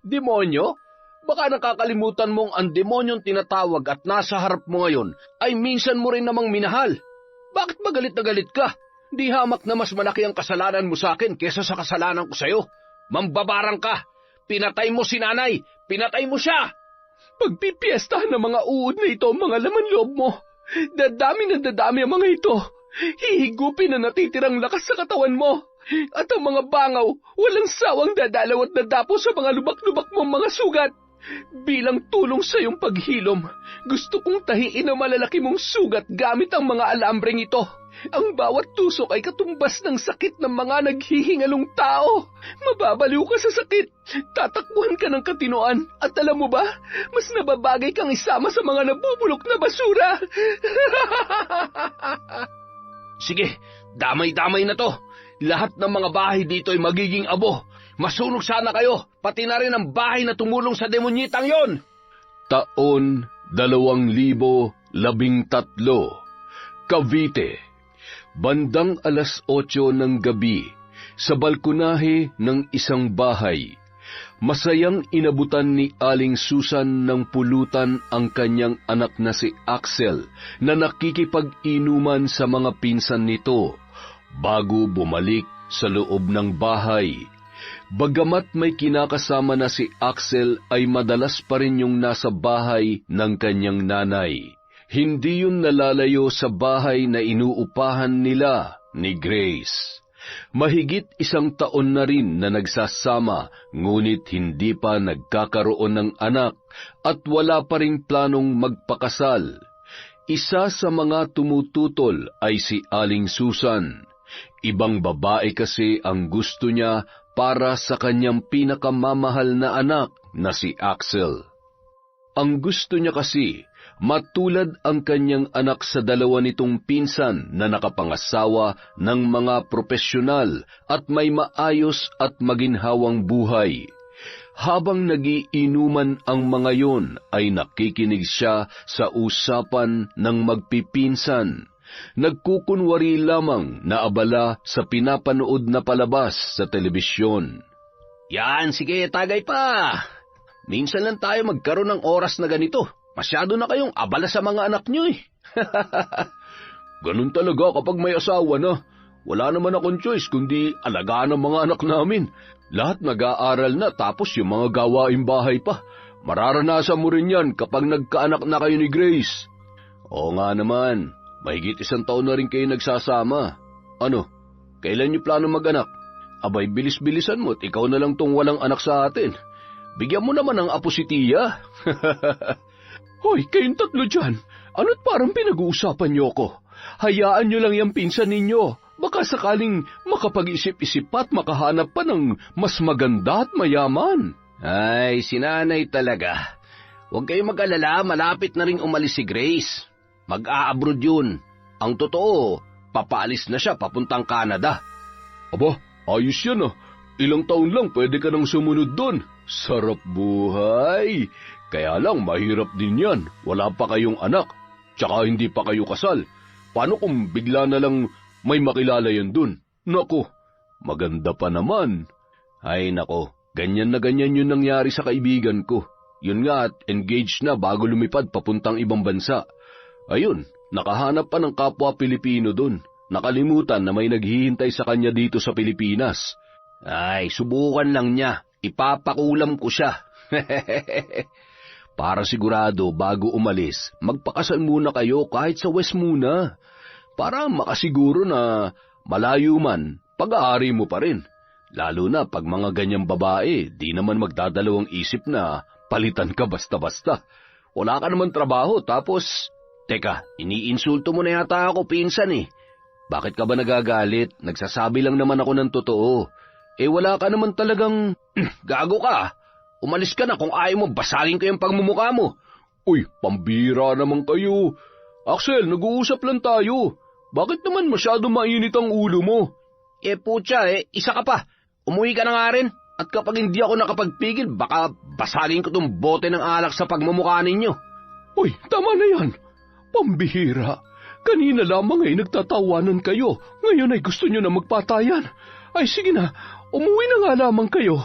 Demonyo? Baka nakakalimutan mong ang demonyong tinatawag at nasa harap mo ngayon ay minsan mo rin namang minahal. Bakit ba galit na galit ka? Di hamak na mas malaki ang kasalanan mo sa akin kesa sa kasalanan ko sa'yo. Mambabarang ka! Pinatay mo si nanay! Pinatay mo siya! Pagpipiestahan ng mga uod na ito ang mga laman loob mo. Dadami ng dadami ang mga ito. Hihigupin na natitirang lakas sa katawan mo. At ang mga bangaw, walang sawang dadalaw at dadapo sa mga lubak-lubak mong mga sugat. Bilang tulong sa iyong paghilom, gusto kong tahiin ang malalaki mong sugat gamit ang mga alambreng ito. Ang bawat tusok ay katumbas ng sakit ng mga naghihingalong tao. Mababaliw ka sa sakit, tatakbuhan ka ng katinoan, at alam mo ba, mas nababagay kang isama sa mga nabubulok na basura. Sige, damay-damay na to. Lahat ng mga bahay dito ay magiging abo. Masunog sana kayo, pati na rin ang bahay na tumulong sa demonyitang yon. Taon 2013, Cavite. Bandang 8:00 ng gabi, sa balkonahe ng isang bahay, masayang inabutan ni Aling Susan ng pulutan ang kanyang anak na si Axel na nakikipag-inuman sa mga pinsan nito bago bumalik sa loob ng bahay. Bagamat may kinakasama na si Axel ay madalas pa rin yung nasa bahay ng kanyang nanay. Hindi yun nalalayo sa bahay na inuupahan nila ni Grace. Mahigit 1 taon na rin na nagsasama, ngunit hindi pa nagkakaroon ng anak at wala pa ring planong magpakasal. Isa sa mga tumututol ay si Aling Susan. Ibang babae kasi ang gusto niya para sa kanyang pinakamamahal na anak na si Axel. Ang gusto niya kasi, matulad ang kanyang anak sa 2 nitong pinsan na nakapangasawa ng mga profesional at may maayos at maginhawang buhay. Habang nagiinuman ang mga yon ay nakikinig siya sa usapan ng magpipinsan. Nagkukunwari lamang na abala sa pinapanood na palabas sa telebisyon. Yan, sige, tagay pa. Minsan lang tayo magkaroon ng oras na ganito. Masyado na kayong abala sa mga anak nyo eh. Ganun talaga kapag may asawa na. Wala naman akong choice kundi alagaan ang mga anak namin. Lahat nag-aaral na tapos yung mga gawaing bahay pa. Mararanasan mo rin yan kapag nagkaanak na kayo ni Grace. Oo nga naman. Mahigit 1 taon na rin kayo nagsasama. Ano, kailan niyo plano mag-anak? Abay, bilis-bilisan mo't ikaw na lang tong walang anak sa atin. Bigyan mo naman ng apo si Tia. Hoy, kayong 3 dyan. Ano't parang pinag-uusapan niyo ko? Hayaan niyo lang yung pinsan ninyo. Baka sakaling makapag-isip-isip pa at makahanap pa ng mas maganda at mayaman. Ay, sinanay talaga. Huwag kayong mag-alala, malapit na rin umalis si Grace. Mag-a-abroad yun. Ang totoo, papaalis na siya papuntang Canada. Aba, ayos yan ah. Ilang taon lang pwede ka nang sumunod doon. Sarap buhay. Kaya lang mahirap din yan. Wala pa kayong anak. Tsaka hindi pa kayo kasal. Paano kung bigla na lang may makilala yan doon? Nako, maganda pa naman. Ay nako, ganyan na ganyan yun nangyari sa kaibigan ko. Yun nga at engaged na bago lumipad papuntang ibang bansa. Ayun, nakahanap pa ng kapwa Pilipino doon. Nakalimutan na may naghihintay sa kanya dito sa Pilipinas. Ay, subukan lang niya. Ipapakulam ko siya. Para sigurado bago umalis, magpakasal muna kayo kahit sa West muna. Para makasiguro na malayo man, pag-aari mo pa rin. Lalo na pag mga ganyang babae, di naman magdadalawang isip na palitan ka basta-basta. Wala ka naman trabaho tapos... Teka, iniinsulto mo na yata ako, pinsan eh. Bakit ka ba nagagalit? Nagsasabi lang naman ako ng totoo. Eh wala ka naman talagang... Gago ka. Umalis ka na kung ayaw mo, basagin ko yung pagmumukha mo. Uy, pambira naman kayo. Axel, nag-uusap lang tayo. Bakit naman masyado mainit ang ulo mo? Eh putya isa ka pa. Umuwi ka na nga rin. At kapag hindi ako nakapagpigil, baka basagin ko tong bote ng alak sa pagmumukha ninyo. Uy, tama na yan. Pambihira. Kanina lamang ay nagtatawanan kayo. Ngayon ay gusto nyo na magpatayan. Ay sige na, umuwi na nga lamang kayo.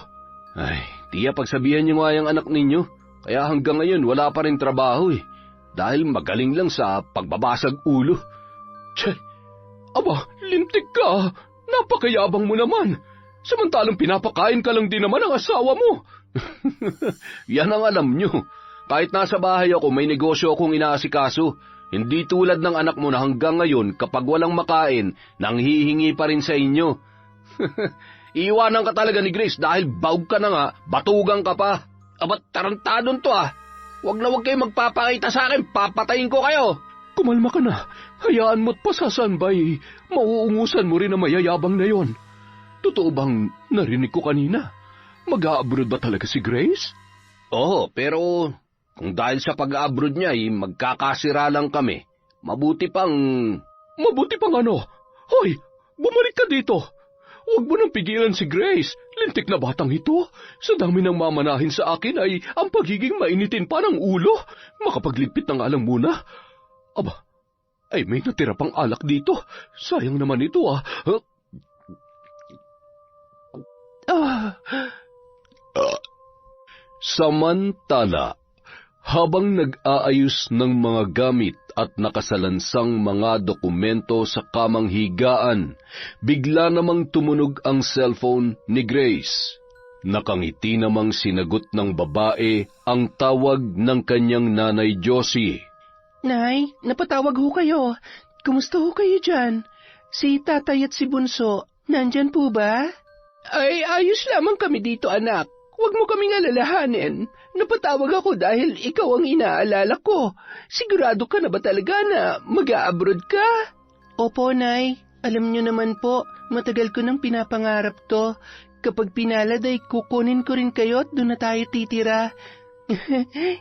Ay, tiya pagsabihan niyo nga yung anak ninyo. Kaya hanggang ngayon wala pa rin trabaho eh. Dahil magaling lang sa pagbabasag ulo. Tse, aba, lintik ka. Napakayabang mo naman. Samantalang pinapakain ka lang din naman ang asawa mo. Yan ang alam nyo. Kahit nasa bahay ako, may negosyo akong inaasikaso. Hindi tulad ng anak mo na hanggang ngayon, kapag walang makain, nanghihingi pa rin sa inyo. Iiwanan ka talaga ni Grace dahil baog ka na nga, batugang ka pa. Abat tarantadon to ah. Huwag kayo magpapakita sa akin, papatayin ko kayo. Kumalma ka na. Hayaan mo't pasasanbay. Mauungusan mo rin na mayayabang na yon. Totoo bang narinig ko kanina? Mag-a-abroad ba talaga si Grace? Oo, pero kung dahil sa pag-a-abroad niya ay magkakasira lang kami. Mabuti pang... Mabuti pang ano? Hoy, bumalik ka dito. Huwag mo nang pigilan si Grace. Lintik na batang ito. Sa dami ng mamanahin sa akin ay ang pagiging mainitin pa ng ulo. Makapagligpit na nga lang muna. Aba, ay may natira pang alak dito. Sayang naman ito ah. Samantala, habang nag-aayos ng mga gamit at nakasalansang mga dokumento sa kamang higaan, bigla namang tumunog ang cellphone ni Grace. Nakangiti namang sinagot ng babae ang tawag ng kanyang nanay Josie. Nay, napatawag ho kayo. Kumusta ho kayo dyan? Si tatay at si Bunso, nandyan po ba? Ay, ayos lamang kami dito, anak. Huwag mo kaming alalahanin. Napatawag ako dahil ikaw ang inaalala ko. Sigurado ka na ba talaga na mag-a-abroad ka? Opo, Nay. Alam niyo naman po, matagal ko nang pinapangarap to. Kapag pinalad ay kukunin ko rin kayo at doon na tayo titira.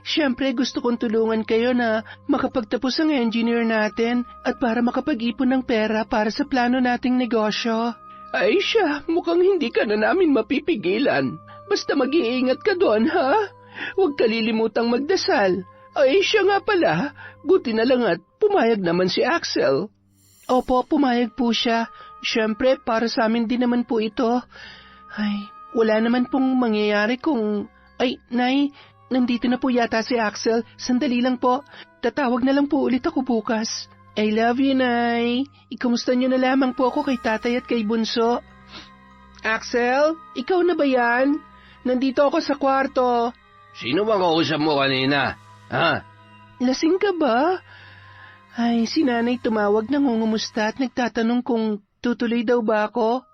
Siyempre gusto kong tulungan kayo na makapagtapos ang engineer natin at para makapag-ipon ng pera para sa plano nating negosyo. Ay siya, mukhang hindi ka na namin mapipigilan. Basta mag-iingat ka doon, ha? Huwag kalilimutang magdasal. Ay siya nga pala, buti na lang at pumayag naman si Axel. Opo, pumayag po siya. Siyempre, para sa amin din naman po ito. Ay, wala naman pong mangyayari kung... Ay, Nay, nandito na po yata si Axel. Sandali lang po. Tatawag na lang po ulit ako bukas. I love you, Nay. Ikumusta niyo na lamang po ako kay tatay at kay Bunso. Axel, ikaw na ba yan? Nandito ako sa kwarto. Sino bang kausap mo kanina? Ha? Lasing ka ba? Ay, si nanay tumawag ng ngungumusta at nagtatanong kung tutuloy daw ba ako?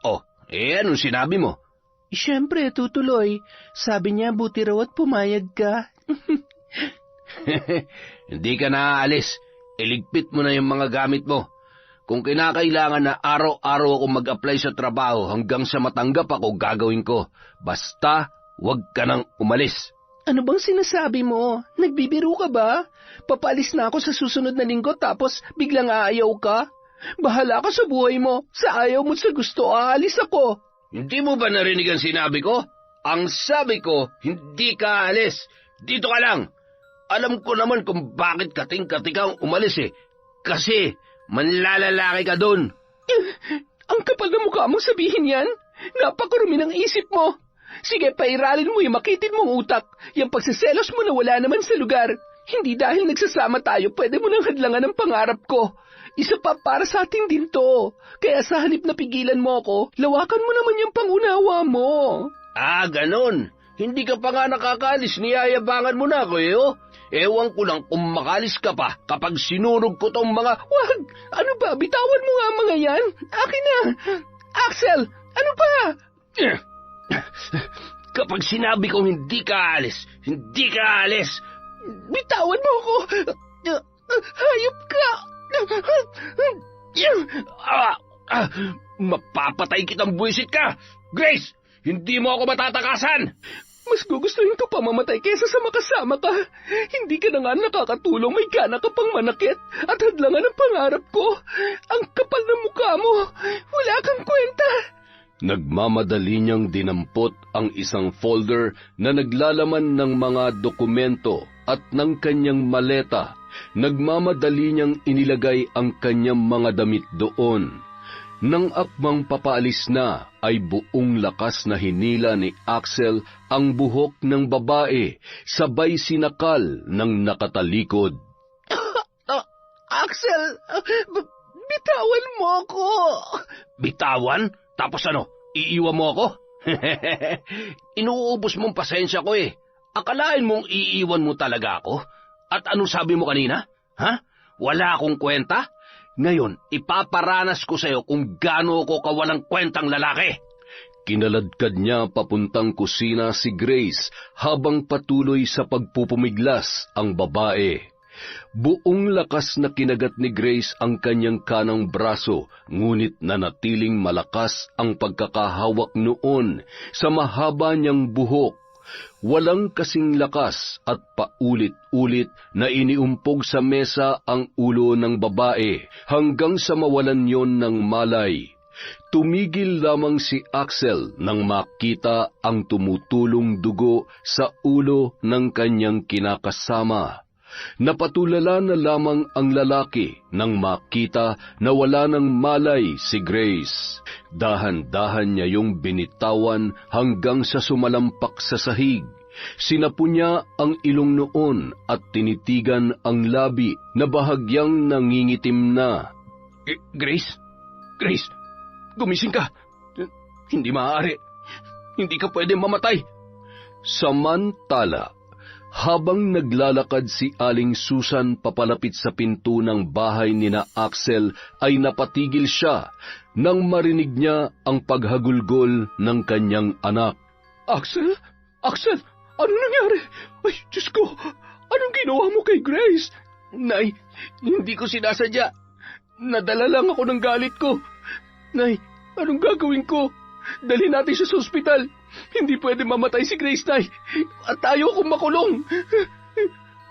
Oh, anong sinabi mo? Siyempre, tutuloy. Sabi niya, buti raw at pumayag ka. Hindi ka naaalis. Iligpit mo na yung mga gamit mo. Kung kinakailangan na araw-araw ako mag-apply sa trabaho hanggang sa matanggap ako, gagawin ko. Basta, huwag ka nang umalis. Ano bang sinasabi mo? Nagbibiro ka ba? Papalis na ako sa susunod na linggo tapos biglang aayaw ka? Bahala ka sa buhay mo. Sa ayaw mo sa gusto, aalis ako. Hindi mo ba narinig ang sinabi ko? Ang sabi ko, hindi ka aalis. Dito ka lang. Alam ko naman kung bakit kating-kating kang umalis eh. Kasi manlalalaki ka doon. Ang kapal na mukha mong sabihin yan. Napakarumi ng isip mo. Sige, pairalin mo yung makitid mong utak. Yung pagsaselos mo na wala naman sa lugar. Hindi dahil nagsasama tayo, pwede mo nang hadlangan ang pangarap ko. Isa pa para sa atin din to. Kaya sa halip na pigilan mo ako, lawakan mo naman yung pangunawa mo. Ah, ganon. Hindi ka pa nga nakakalis, niyayabangan mo na ako eh, oh. Ewan ko lang kung makalis ka pa kapag sinurog ko tong mga... Wag! Ano ba? Bitawan mo nga ang mga yan. Akin na! Axel! Ano pa? Kapag sinabi kong hindi ka alis, hindi ka alis. Bitawan mo ako! Hayop ka! Mapapatay kitang buwisit ka! Grace! Hindi mo ako matatakasan! Mas gugustuhin ko pa mamatay kaysa sa makasama ka. Hindi ka na nga nakakatulong, may gana ka pang manakit at hadlangan ang pangarap ko. Ang kapal na mukha mo, wala kang kwenta. Nagmamadali niyang dinampot ang isang folder na naglalaman ng mga dokumento at ng kanyang maleta. Nagmamadali niyang inilagay ang kanyang mga damit doon. Nang akmang papaalis na, ay buong lakas na hinila ni Axel ang buhok ng babae, sabay sinakal ng nakatalikod. Axel, bitawan mo ako. Bitawan? Tapos ano, iiwan mo ako? Inuubos mong pasensya ko eh. Akalain mong iiwan mo talaga ako? At anong sabi mo kanina? Ha? Wala akong kwenta? Ngayon, ipaparanas ko sa'yo kung gaano ko kawalang kwentang lalaki. Kinaladkad niya papuntang kusina si Grace habang patuloy sa pagpupumiglas ang babae. Buong lakas na kinagat ni Grace ang kanyang kanang braso, ngunit nanatiling malakas ang pagkakahawak noon sa mahaba niyang buhok. Walang kasing lakas at paulit-ulit na iniumpog sa mesa ang ulo ng babae hanggang sa mawalan yon ng malay. Tumigil lamang si Axel nang makita ang tumutulong dugo sa ulo ng kanyang kinakasama. Napatulala na lamang ang lalaki nang makita na wala ng malay si Grace. Dahan-dahan niya yung binitawan hanggang sa sumalampak sa sahig. Sinapo niya ang ilong noon at tinitigan ang labi na bahagyang nangingitim na. Grace? Grace, gumising ka. Hindi maaari. Hindi ka pwede mamatay. Samantala, habang naglalakad si Aling Susan papalapit sa pinto ng bahay nina Axel, ay napatigil siya nang marinig niya ang paghagulgol ng kanyang anak. Axel? Axel? Ano nangyari? Ay, Diyos ko! Anong ginawa mo kay Grace? Nay, hindi ko sinasadya. Nadala lang ako ng galit ko. Nay, anong gagawin ko? Dali natin siya sa ospital. Hindi pwede mamatay si Grace, Nay. At tayo kung makulong.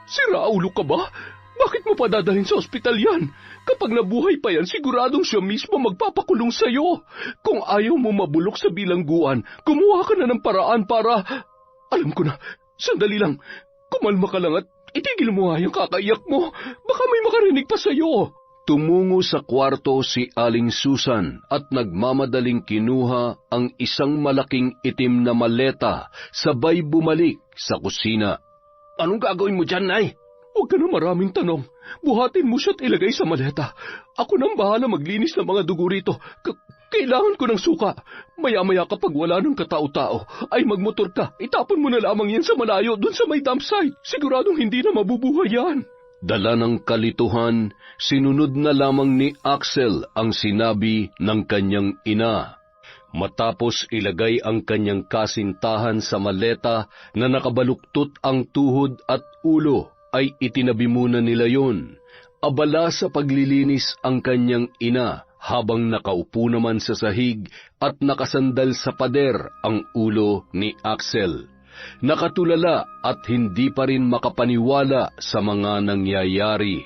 Sira ulo ka ba? Bakit mo pa dadalhin sa ospital yan? Kapag nabuhay pa yan, siguradong siya mismo magpapakulong sa'yo. Kung ayaw mo mabulok sa bilangguan, gumawa ka na ng paraan para... Alam ko na, sandali lang. Kumalma ka lang at itigil mo nga yung kakaiyak mo. Baka may makarinig pa sa'yo. Tumungo sa kwarto si Aling Susan at nagmamadaling kinuha ang isang malaking itim na maleta, sabay bumalik sa kusina. Anong gagawin mo dyan, Nay? Huwag ka na maraming tanong. Buhatin mo siya at ilagay sa maleta. Ako nang bahala maglinis ng mga dugo rito. Kailangan ko ng suka. Maya-maya kapag wala ng katao-tao, ay magmotor ka. Itapon mo na lamang yan sa malayo dun sa may dump site. Siguradong hindi na mabubuhay yan. Dala ng kalituhan, sinunod na lamang ni Axel ang sinabi ng kanyang ina. Matapos ilagay ang kanyang kasintahan sa maleta na nakabaluktot ang tuhod at ulo, ay itinabi muna nila yon. Abala sa paglilinis ang kanyang ina habang nakaupo naman sa sahig at nakasandal sa pader ang ulo ni Axel. Nakatulala at hindi pa rin makapaniwala sa mga nangyayari.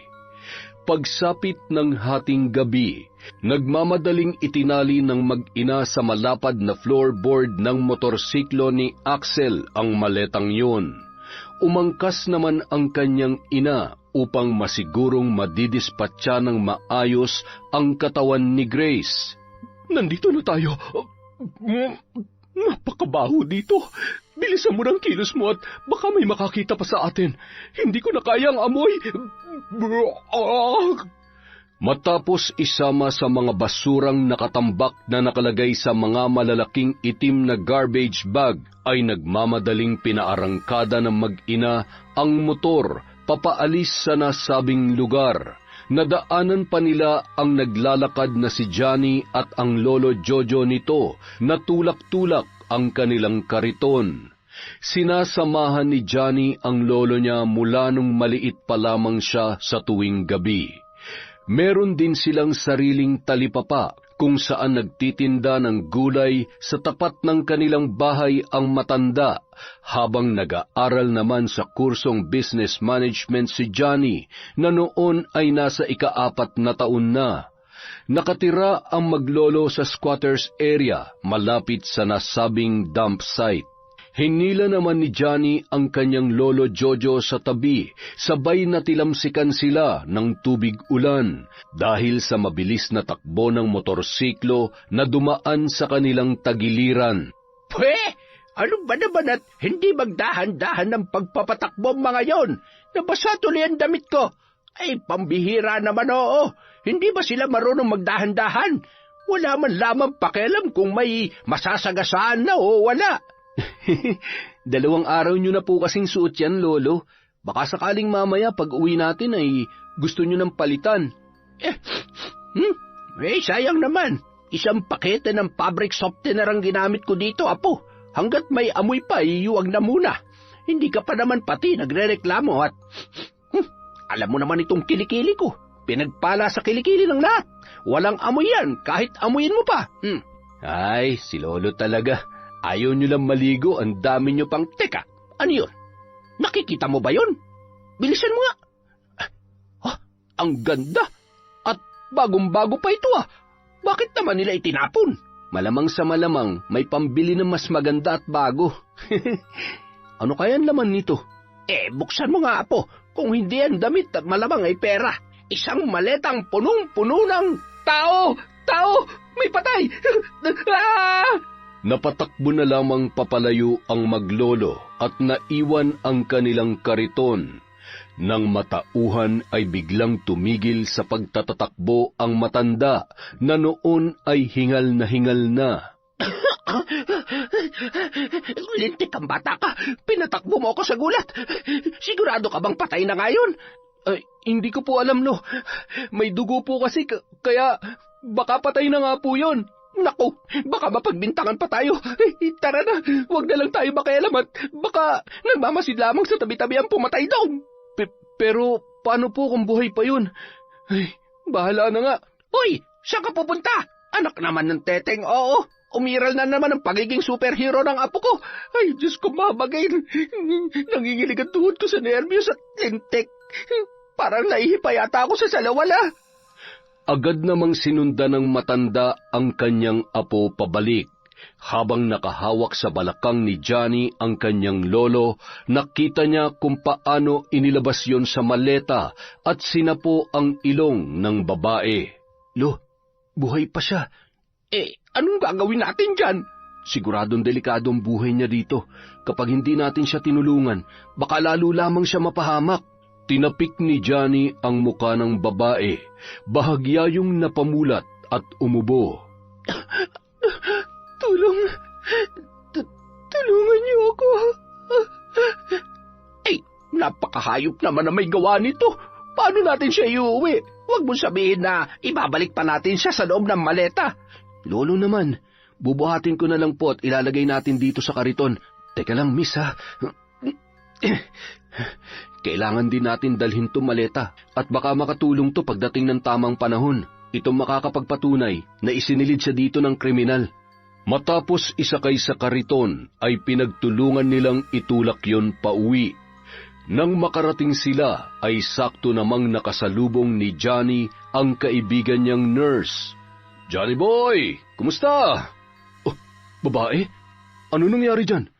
Pagsapit ng hating gabi, nagmamadaling itinali ng mag-ina sa malapad na floorboard ng motorsiklo ni Axel ang maletang yun. Umangkas naman ang kanyang ina upang masigurong madidispatcha ng maayos ang katawan ni Grace. Nandito na tayo. Napakabaho dito. Bilisan mo ng kilos mo at baka may makakita pa sa atin. Hindi ko na kaya ang amoy. Matapos isama sa mga basurang nakatambak na nakalagay sa mga malalaking itim na garbage bag, ay nagmamadaling pinaarangkada ng mag-ina ang motor papaalis sa nasabing lugar. Nadaanan pa nila ang naglalakad na si Johnny at ang lolo Jojo nito na tulak-tulak ang kanilang kariton. Sinasamahan ni Johnny ang lolo niya mula nung maliit pa lamang siya sa tuwing gabi. Meron din silang sariling talipapa kung saan nagtitinda ng gulay sa tapat ng kanilang bahay ang matanda, habang nag-aaral naman sa kursong business management si Johnny na noon ay nasa ika-4 na taon na. Nakatira ang maglolo sa squatters area malapit sa nasabing dump site. Hinila naman ni Johnny ang kanyang lolo Jojo sa tabi, sabay na tilamsikan sila ng tubig ulan dahil sa mabilis na takbo ng motorsiklo na dumaan sa kanilang tagiliran. Pwe! Ano ba naman at hindi magdahan-dahan ng pagpapatakbo mga yon? Nabasa tuloy ang damit ko. Ay, pambihira naman oo. Hindi ba sila marunong magdahan-dahan? Wala man lamang pakialam kung may masasagasaan na o wala. 2 araw nyo na po kasing suot yan, Lolo. Baka sakaling mamaya pag uwi natin ay gusto nyo ng palitan. Sayang naman. Isang pakete ng fabric softener ang ginamit ko dito, Apo. Hanggat may amoy pa, iyuwag na muna. Hindi ka pa naman pati nagrereklamo at... alam mo naman itong kilikili ko. Pinagpala sa kilikili ng lahat. Walang amoy yan, kahit amuyin mo pa. Ay, si Lolo talaga. Ayaw nyo lang maligo, ang dami nyo pang... Teka, ano yun? Nakikita mo ba yun? Bilisan mo nga. Ang ganda. At bagong-bago pa ito Bakit naman nila itinapon? Malamang sa malamang, may pambili na mas maganda at bago. Ano kaya ang laman nito? Buksan mo nga, Apo. Kung hindi yan damit at malamang ay pera. Isang maletang punong-puno ng tao! Tao! May patay! Napatakbo na lamang papalayo ang maglolo at naiwan ang kanilang kariton. Nang matauhan ay biglang tumigil sa pagtatatakbo ang matanda na noon ay hingal na. Lintik ang bata ka. Pinatakbo mo ako sa gulat. Sigurado ka bang patay na ngayon? Ay, hindi ko po alam, no. May dugo po kasi, kaya baka patay na nga po yun. Naku, baka mapagbintangan pa tayo. Tara na, huwag na lang tayo makialam at baka nagmamasid lamang sa tabi-tabi ang pumatay doon. Pero paano po kung buhay pa yun? Ay, bahala na nga. Uy, saan ka pupunta? Anak naman ng teteng, oo. Umiral na naman ang pagiging superhero ng apo ko. Ay, Diyos ko, mamagay. Nangingilig ang tuhod ko sa nervyos at lintik. Parang naihipa yata ako sa salawala. Agad namang sinundan ng matanda ang kanyang apo pabalik. Habang nakahawak sa balakang ni Johnny ang kanyang lolo, nakita niya kung paano inilabas yon sa maleta at sinapo ang ilong ng babae. Lo, buhay pa siya. Anong gagawin natin dyan? Siguradong delikado ang buhay niya dito. Kapag hindi natin siya tinulungan, baka lalo lamang siya mapahamak. Tinapik ni Johnny ang muka ng babae. Bahagya yung napamulat at umubo. Tulungan niyo ako. Napakahayop naman na may gawa nito. Paano natin siya iuwi? Huwag mo sabihin na ibabalik pa natin siya sa loob ng maleta. Lolo naman, bubuhatin ko na lang po at ilalagay natin dito sa kariton. Teka lang, miss, ha? Kailangan din natin dalhin to maleta at baka makatulong to pagdating ng tamang panahon. Itong makakapagpatunay na isinilid siya dito ng kriminal. Matapos isakay sa kariton, ay pinagtulungan nilang itulak yon pauwi. Nang makarating sila, ay sakto namang nakasalubong ni Johnny ang kaibigan niyang nurse. Johnny boy, kumusta? Oh, babae? Ano nangyari dyan?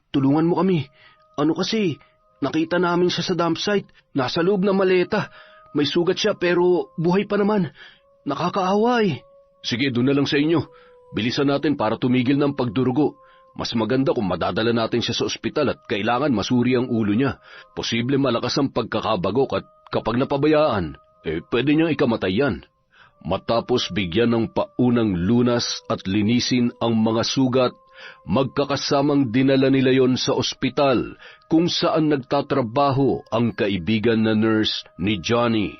Tulungan mo kami. Ano kasi, nakita namin siya sa dump site. Nasa loob ng maleta. May sugat siya pero buhay pa naman. Nakakaawa eh. Sige, doon na lang sa inyo. Bilisan natin para tumigil ng pagdurugo. Mas maganda kung madadala natin siya sa ospital at kailangan masuri ang ulo niya. Posible malakas ang pagkakabagok at kapag napabayaan, pwede niyang ikamatay yan. Matapos bigyan ng paunang lunas at linisin ang mga sugat, magkakasamang dinala nila yon sa ospital kung saan nagtatrabaho ang kaibigan na nurse ni Johnny.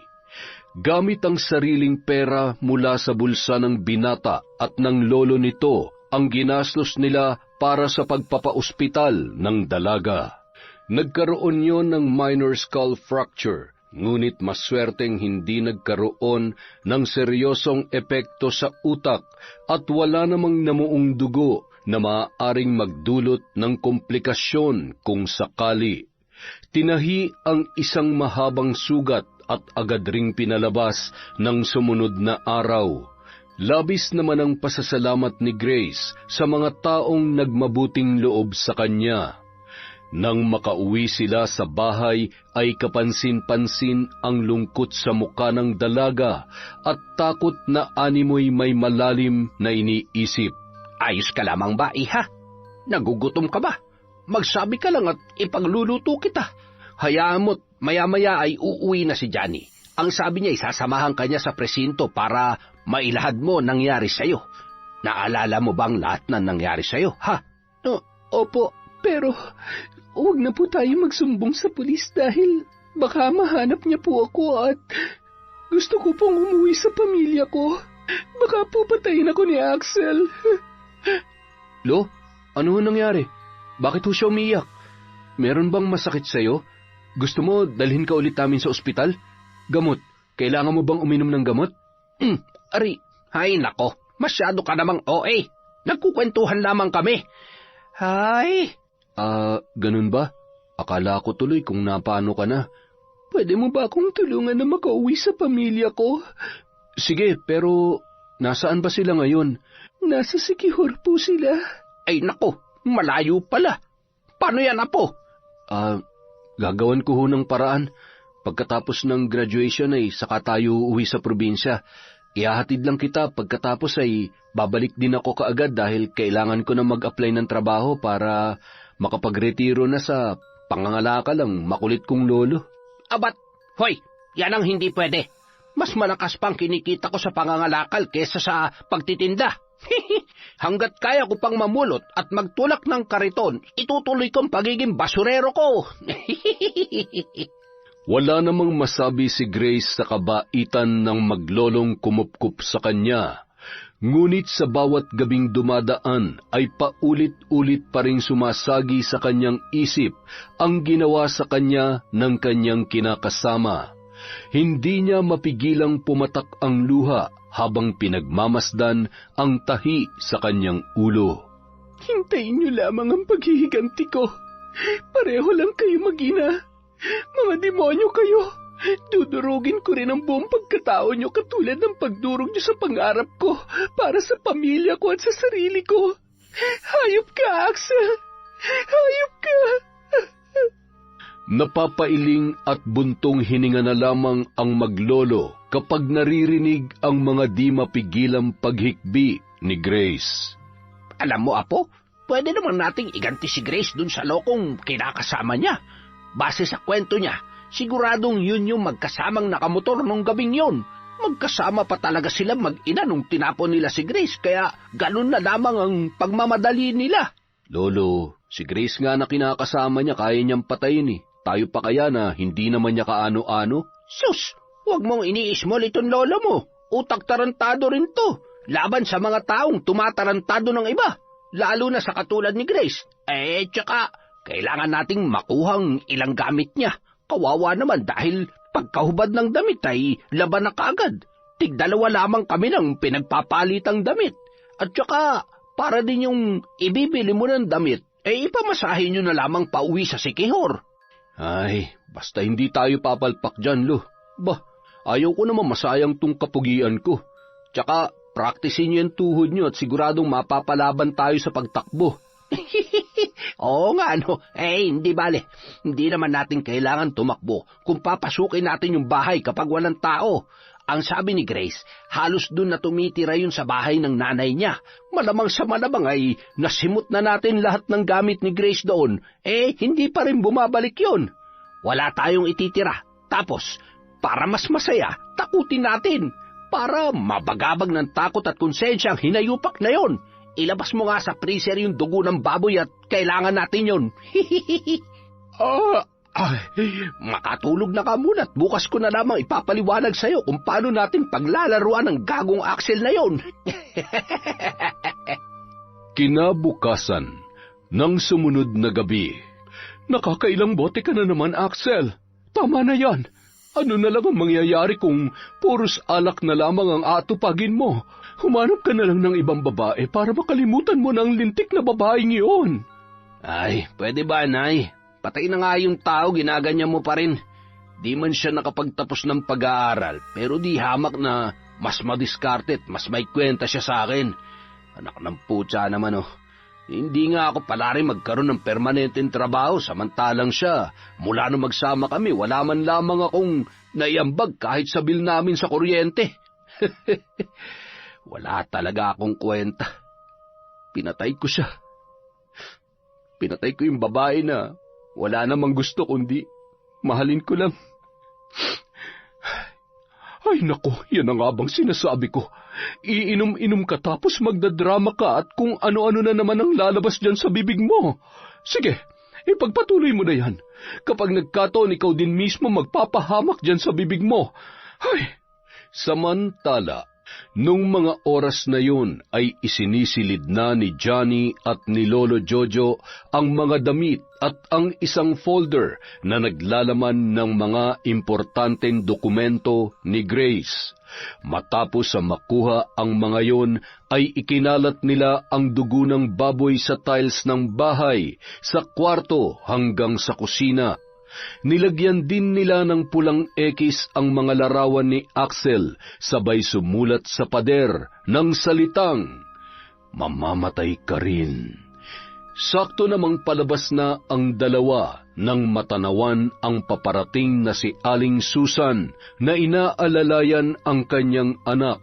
Gamit ang sariling pera mula sa bulsa ng binata at ng lolo nito, ang ginastos nila para sa pagpapaospital ng dalaga. Nagkaroon yon ng minor skull fracture, ngunit maswerteng hindi nagkaroon ng seryosong epekto sa utak at wala namang namuong dugo na maaaring magdulot ng komplikasyon kung sakali. Tinahi ang isang mahabang sugat at agad ring pinalabas ng sumunod na araw. Labis naman ang pasasalamat ni Grace sa mga taong nagmabuting loob sa kanya. Nang makauwi sila sa bahay ay kapansin-pansin ang lungkot sa mukha ng dalaga at takot na animoy may malalim na iniisip. Ayos ka lamang ba, iha? Nagugutom ka ba? Magsabi ka lang at ipagluluto kita. Hayaan mo't maya-maya ay uuwi na si Johnny. Ang sabi niya, isasamahan kanya sa presinto para mailahad mo nangyari sa'yo. Naalala mo bang lahat na nangyari sa'yo, ha? Opo, pero huwag na po tayo magsumbong sa pulis dahil baka mahanap niya po ako at gusto ko pong umuwi sa pamilya ko. Baka po patayin ako ni Axel. Lo, ano nangyari? Bakit ho siya umiyak? Meron bang masakit sa'yo? Gusto mo dalhin ka ulit namin sa ospital? Gamot, kailangan mo bang uminom ng gamot? Ari, hay nako, masyado ka namang OA. Nagkukwentuhan lamang kami. Hay. Ganun ba? Akala ko tuloy kung napaano ka na. Pwede mo ba akong tulungan na makauwi sa pamilya ko? Sige, pero nasaan ba sila ngayon? Nasa Sikihor po sila. Ay nako, malayo pala. Paano yan, apo? Gagawan ko ho ng paraan. Pagkatapos ng graduation ay saka tayo uwi sa probinsya. Ihahatid lang kita pagkatapos ay babalik din ako kaagad dahil kailangan ko na mag-apply ng trabaho para makapagretiro na sa pangangalakal ang makulit kong lolo. Abat, hoy, yan ang hindi pwede. Mas malakas pang kinikita ko sa pangangalakal kesa sa pagtitinda. Hanggat kaya ko pang mamulot at magtulak ng kariton, itutuloy kong pagiging basurero ko. Wala namang masabi si Grace sa kabaitan ng maglolong kumupkup sa kanya. Ngunit sa bawat gabing dumadaan ay paulit-ulit pa ring sumasagi sa kanyang isip ang ginawa sa kanya ng kanyang kinakasama. Hindi niya mapigilang pumatak ang luha habang pinagmamasdan ang tahi sa kanyang ulo. Hintayin niyo lamang ang paghihiganti ko. Pareho lang kayo mag-ina. Mga demonyo kayo. Dudurugin ko rin ang buong pagkatao niyo katulad ng pagdurog niyo sa pangarap ko para sa pamilya ko at sa sarili ko. Hayop ka, Axel! Hayop ka! Napapailing at buntong hininga na lamang ang maglolo kapag naririnig ang mga di mapigilang paghikbi ni Grace. Alam mo, apo, pwede naman nating iganti si Grace dun sa lokong kinakasama niya. Base sa kwento niya, siguradong yun yung magkasamang nakamotor nung gabing yun. Magkasama pa talaga sila mag-ina nung tinapon nila si Grace, kaya ganun na lamang ang pagmamadali nila. Lolo, si Grace nga na kinakasama niya kaya niyang patayin eh. Tayo pa kaya na hindi naman niya kaano-ano? Sus, huwag mong iniismol itong lolo mo. Utak tarantado rin to. Laban sa mga taong tumatarantado ng iba. Lalo na sa katulad ni Grace. Tsaka, kailangan nating makuhang ilang gamit niya. Kawawa naman dahil pagkahubad ng damit ay laban na kaagad. Tig-dalawa lamang kami ng pinagpapalitang damit. At tsaka, para din yung ibibili mo ng damit, ipamasahin nyo na lamang pauwi sa Sikihor. Ay, basta hindi tayo papalpak dyan, Lo. Bah, ayaw ko naman masayang tong kapugian ko. Tsaka, praktisin nyo yung tuhod nyo at siguradong mapapalaban tayo sa pagtakbo. Oo nga, hindi bale. Hindi naman natin kailangan tumakbo kung papasukin natin yung bahay kapag walang tao. Ang sabi ni Grace, halos dun na tumitira yun sa bahay ng nanay niya. Malamang sa malamang ay nasimot na natin lahat ng gamit ni Grace doon. Hindi pa rin bumabalik yun. Wala tayong ititira. Tapos, para mas masaya, takutin natin. Para mabagabag ng takot at konsensya ang hinayupak na yon. Ilabas mo nga sa freezer yung dugo ng baboy at kailangan natin yun. Makatulog na ka muna at bukas ko na lamang ipapaliwanag sa'yo kung paano natin paglalaruan ng gagong Axel na yon. Kinabukasan, ng sumunod na gabi. Nakakailang bote ka na naman, Axel. Tama na yan. Ano na lang ang mangyayari kung puros alak na lamang ang atupagin mo? Humanap ka na lang ng ibang babae para makalimutan mo ng lintik na babaeng iyon. Ay, pwede ba, Nay? Patay na nga yung tao, ginaganyan mo pa rin. Di man siya nakapagtapos ng pag-aaral, pero di hamak na Mas madiskarte at mas may kwenta siya sa akin. Anak ng putya naman oh. Hindi nga ako pala rin magkaroon ng permanenteng trabaho samantalang siya. Mula nung magsama kami, wala man lamang akong naiambag kahit sa bill namin sa kuryente. Wala talaga akong kwenta. Pinatay ko siya. Pinatay ko yung babae na wala namang gusto kundi mahalin ko lang. Ay nako, yan ang nga bang sinasabi ko. Iinom-inom ka tapos magdadrama ka at kung ano-ano na naman ang lalabas dyan sa bibig mo. Sige, ipagpatuloy mo na yan. Kapag nagkataon, ikaw din mismo magpapahamak dyan sa bibig mo. Ay! Samantala, nung mga oras na yun ay isinisilid na ni Johnny at ni Lolo Jojo ang mga damit at ang isang folder na naglalaman ng mga importanteng dokumento ni Grace. Matapos sa makuha ang mga yon ay ikinalat nila ang dugo ng baboy sa tiles ng bahay, sa kwarto hanggang sa kusina. Nilagyan din nila ng pulang ekis ang mga larawan ni Axel, sabay sumulat sa pader ng salitang, "Mamamatay ka rin." Sakto namang palabas na ang dalawa nang matanawan ang paparating na si Aling Susan na inaalalayan ang kanyang anak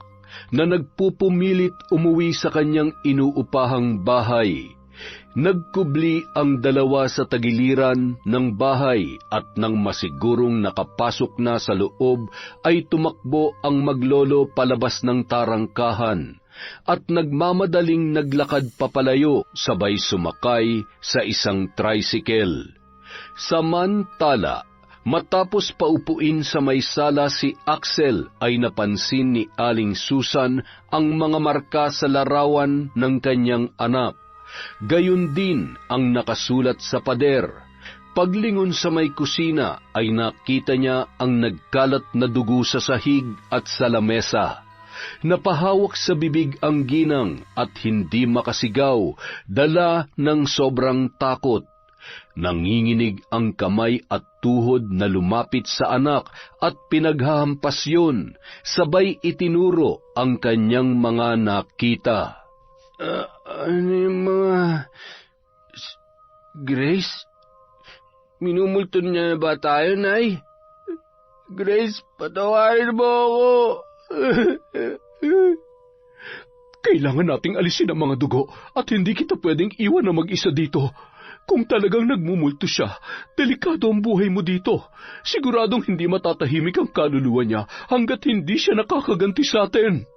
na nagpupumilit umuwi sa kanyang inuupahang bahay. Nagkubli ang dalawa sa tagiliran ng bahay at nang masigurong nakapasok na sa loob ay tumakbo ang maglolo palabas ng tarangkahan at nagmamadaling naglakad papalayo sabay sumakay sa isang tricycle. Samantala, matapos paupuin sa may sala si Axel ay napansin ni Aling Susan ang mga marka sa larawan ng kanyang anak. Gayon din ang nakasulat sa pader. Paglingon sa may kusina ay nakita niya ang nagkalat na dugo sa sahig at sa lamesa. Napahawak sa bibig ang ginang at hindi makasigaw, dala ng sobrang takot. Nanginginig ang kamay at tuhod na lumapit sa anak at pinaghahampas yun, sabay itinuro ang kanyang mga nakita. Ano yung mga... Grace? Minumulto niya ba tayo, Nay? Grace, patawarin mo ako. Kailangan nating alisin ang mga dugo at hindi kita pwedeng iwan na mag-isa dito. Kung talagang nagmumulto siya, delikado ang buhay mo dito. Siguradong hindi matatahimik ang kaluluwa niya hanggat hindi siya nakakaganti sa atin.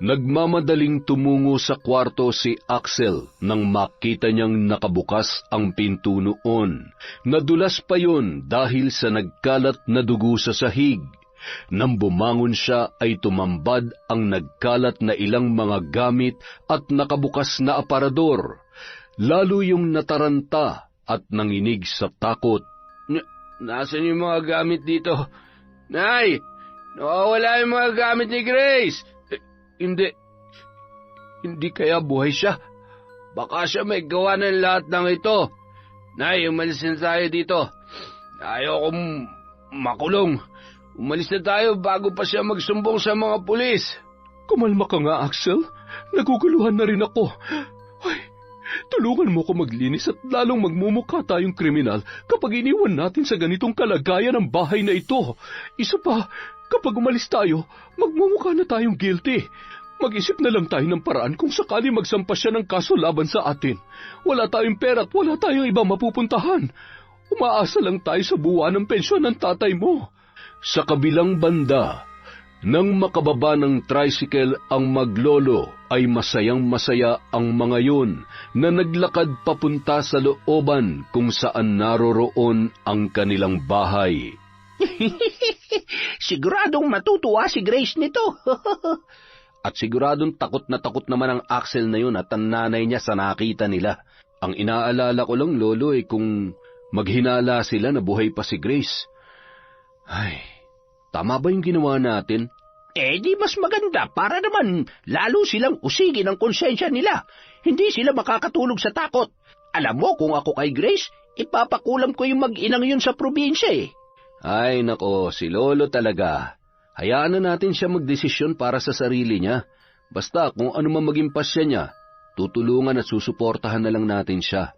Nagmamadaling tumungo sa kwarto si Axel nang makita niyang nakabukas ang pinto noon. Nadulas pa yon dahil sa nagkalat na dugo sa sahig. Nang bumangon siya ay tumambad ang nagkalat na ilang mga gamit at nakabukas na aparador. Lalo yung nataranta at nanginig sa takot. Nasaan yung mga gamit dito? Nay! Nawawala yung mga gamit ni Grace! Hindi kaya buhay siya. Baka siya may gawa ng lahat ng ito. Nay, umalis na tayo dito. Ayokong makulong. Umalis na tayo bago pa siya magsumbong sa mga pulis. Kumalma ka nga, Axel. Naguguluhan na rin ako. Ay, tulungan mo ko maglinis at lalong magmumukha tayong kriminal kapag iniwan natin sa ganitong kalagayan ang bahay na ito. Isa pa, kapag umalis tayo, magmumukha na tayong guilty. Mag-isip na lang tayo ng paraan kung sakali magsampa siya ng kaso laban sa atin. Wala tayong pera at wala tayong ibang mapupuntahan. Umaasa lang tayo sa buwan ng pensyon ng tatay mo. Sa kabilang banda, nang makababa ng tricycle ang maglolo, ay masayang-masaya ang mga yun na naglakad papunta sa looban kung saan naroroon ang kanilang bahay. Siguradong matutuwa si Grace nito. At siguradong takot naman ang Axel na yun at ang nanay niya sa nakita nila. Ang inaalala ko lang, Lolo, kung maghinala sila na buhay pa si Grace. Ay, tama ba yung ginawa natin? Di mas maganda para naman lalo silang usigin ang konsensya nila. Hindi sila makakatulog sa takot. Alam mo, kung ako kay Grace, ipapakulam ko yung mag-inang yun sa probinsya. Ay nako, si Lolo talaga. Hayaan na natin siya magdesisyon para sa sarili niya. Basta kung ano man maging pasya niya, tutulungan at susuportahan na lang natin siya.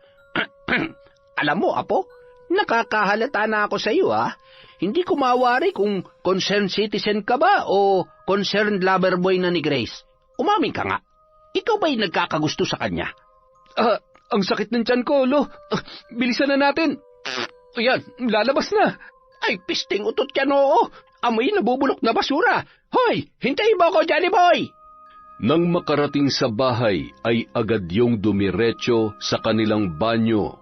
Alam mo, Apo, nakakahalata na ako sa iyo, ha? Hindi ko mawari kung concerned citizen ka ba o concerned lover boy na ni Grace. Umamin ka nga. Ikaw ba'y nagkakagusto sa kanya? Ang sakit ng tiyan ko, Lo. Bilisan na natin. Ayan, lalabas na. Ay, pisting utot yan, oo. Amoy nabubulok na basura. Hoy, hintayin mo ako, Johnny Boy! Nang makarating sa bahay ay agad yung dumiretso sa kanilang banyo.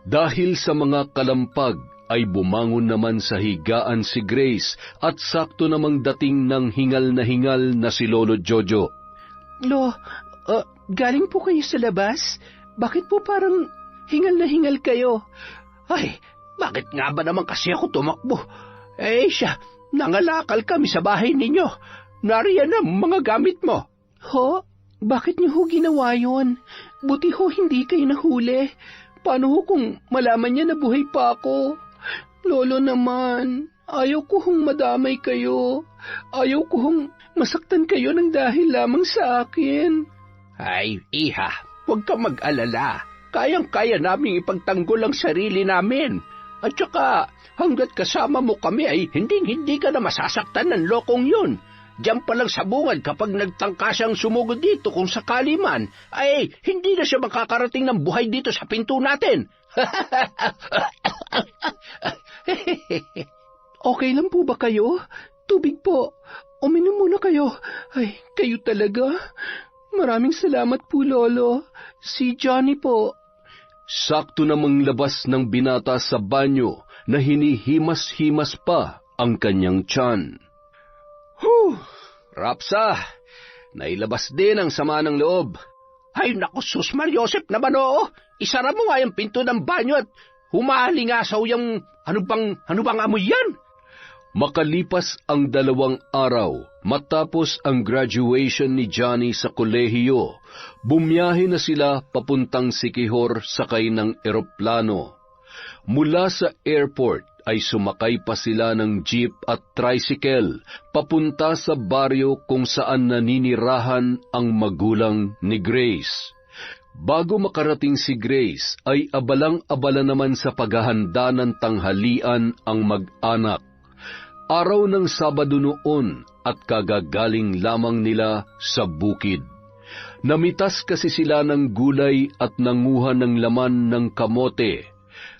Dahil sa mga kalampag ay bumangon naman sa higaan si Grace at sakto namang dating ng hingal na si Lolo Jojo. Lo, galing po kayo sa labas? Bakit po parang hingal na hingal kayo? Ay, bakit nga ba naman kasi ako tumakbo? Siya, nangalakal kami sa bahay ninyo. Nariyan ang mga gamit mo. Ho? Bakit niyo ho ginawa yun? Buti ho hindi kayo nahuli. Paano ho kung malaman niya na buhay pa ako? Lolo naman, ayaw ko hong madamay kayo. Ayaw ko hong masaktan kayo ng dahil lamang sa akin. Ay, Iha, huwag ka mag-alala. Kayang-kaya naming ipagtanggol ang sarili namin. At saka, hanggat kasama mo kami ay hindi ka na masasaktan ng lokong yun. Diyan pa lang sa bungad kapag nagtangka siyang sumugod dito kung sakali man, ay hindi na siya makakarating ng buhay dito sa pinto natin. Okay lang po ba kayo? Tubig po. Uminom muna kayo. Ay, kayo talaga. Maraming salamat po, Lolo. Si Johnny po. Sakto namang labas ng binata sa banyo na hinihimas-himas pa ang kanyang tiyan. Rapsa, nailabas din ang sama ng loob. Ay naku, Sus Mariosep naman oo. Isara mo nga yung pinto ng banyo at humalingasaw yung ano bang amoy yan? Makalipas ang 2 araw, matapos ang graduation ni Johnny sa kolehiyo, bumiyahe na sila papuntang Siquijor sakay ng eroplano. Mula sa airport ay sumakay pa sila ng jeep at tricycle papunta sa baryo kung saan naninirahan ang magulang ni Grace. Bago makarating si Grace ay abalang-abala naman sa paghahanda ng tanghalian ang mag-anak. Araw ng Sabado noon at kagagaling lamang nila sa bukid. Namitas kasi sila ng gulay at nanguha ng laman ng kamote.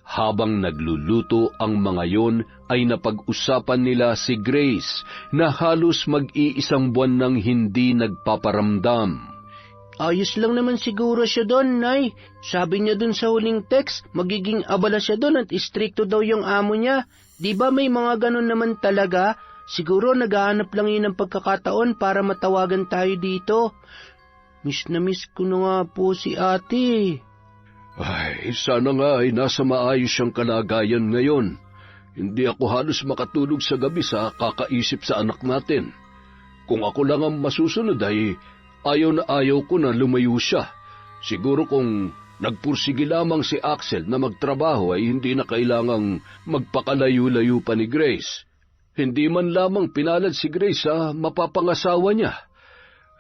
Habang nagluluto ang mga yon ay napag-usapan nila si Grace na halos mag-iisang buwan nang hindi nagpaparamdam. Ayos lang naman siguro siya doon, Nay. Sabi niya doon sa huling text, magiging abala siya doon at istrikto daw yung amo niya. Di ba may mga ganun naman talaga? Siguro naghahanap lang yun ng pagkakataon para matawagan tayo dito. Miss na miss ko na nga po si ate. Ay, sana nga ay nasa maayos siyang kalagayan ngayon. Hindi ako halos makatulog sa gabi sa kakaisip sa anak natin. Kung ako lang ang masusunod ay ayaw ko na lumayo siya. Siguro kung nagpursige lamang si Axel na magtrabaho ay hindi na kailangang magpakalayo-layo pa ni Grace. Hindi man lamang pinalad si Grace sa mapapangasawa niya.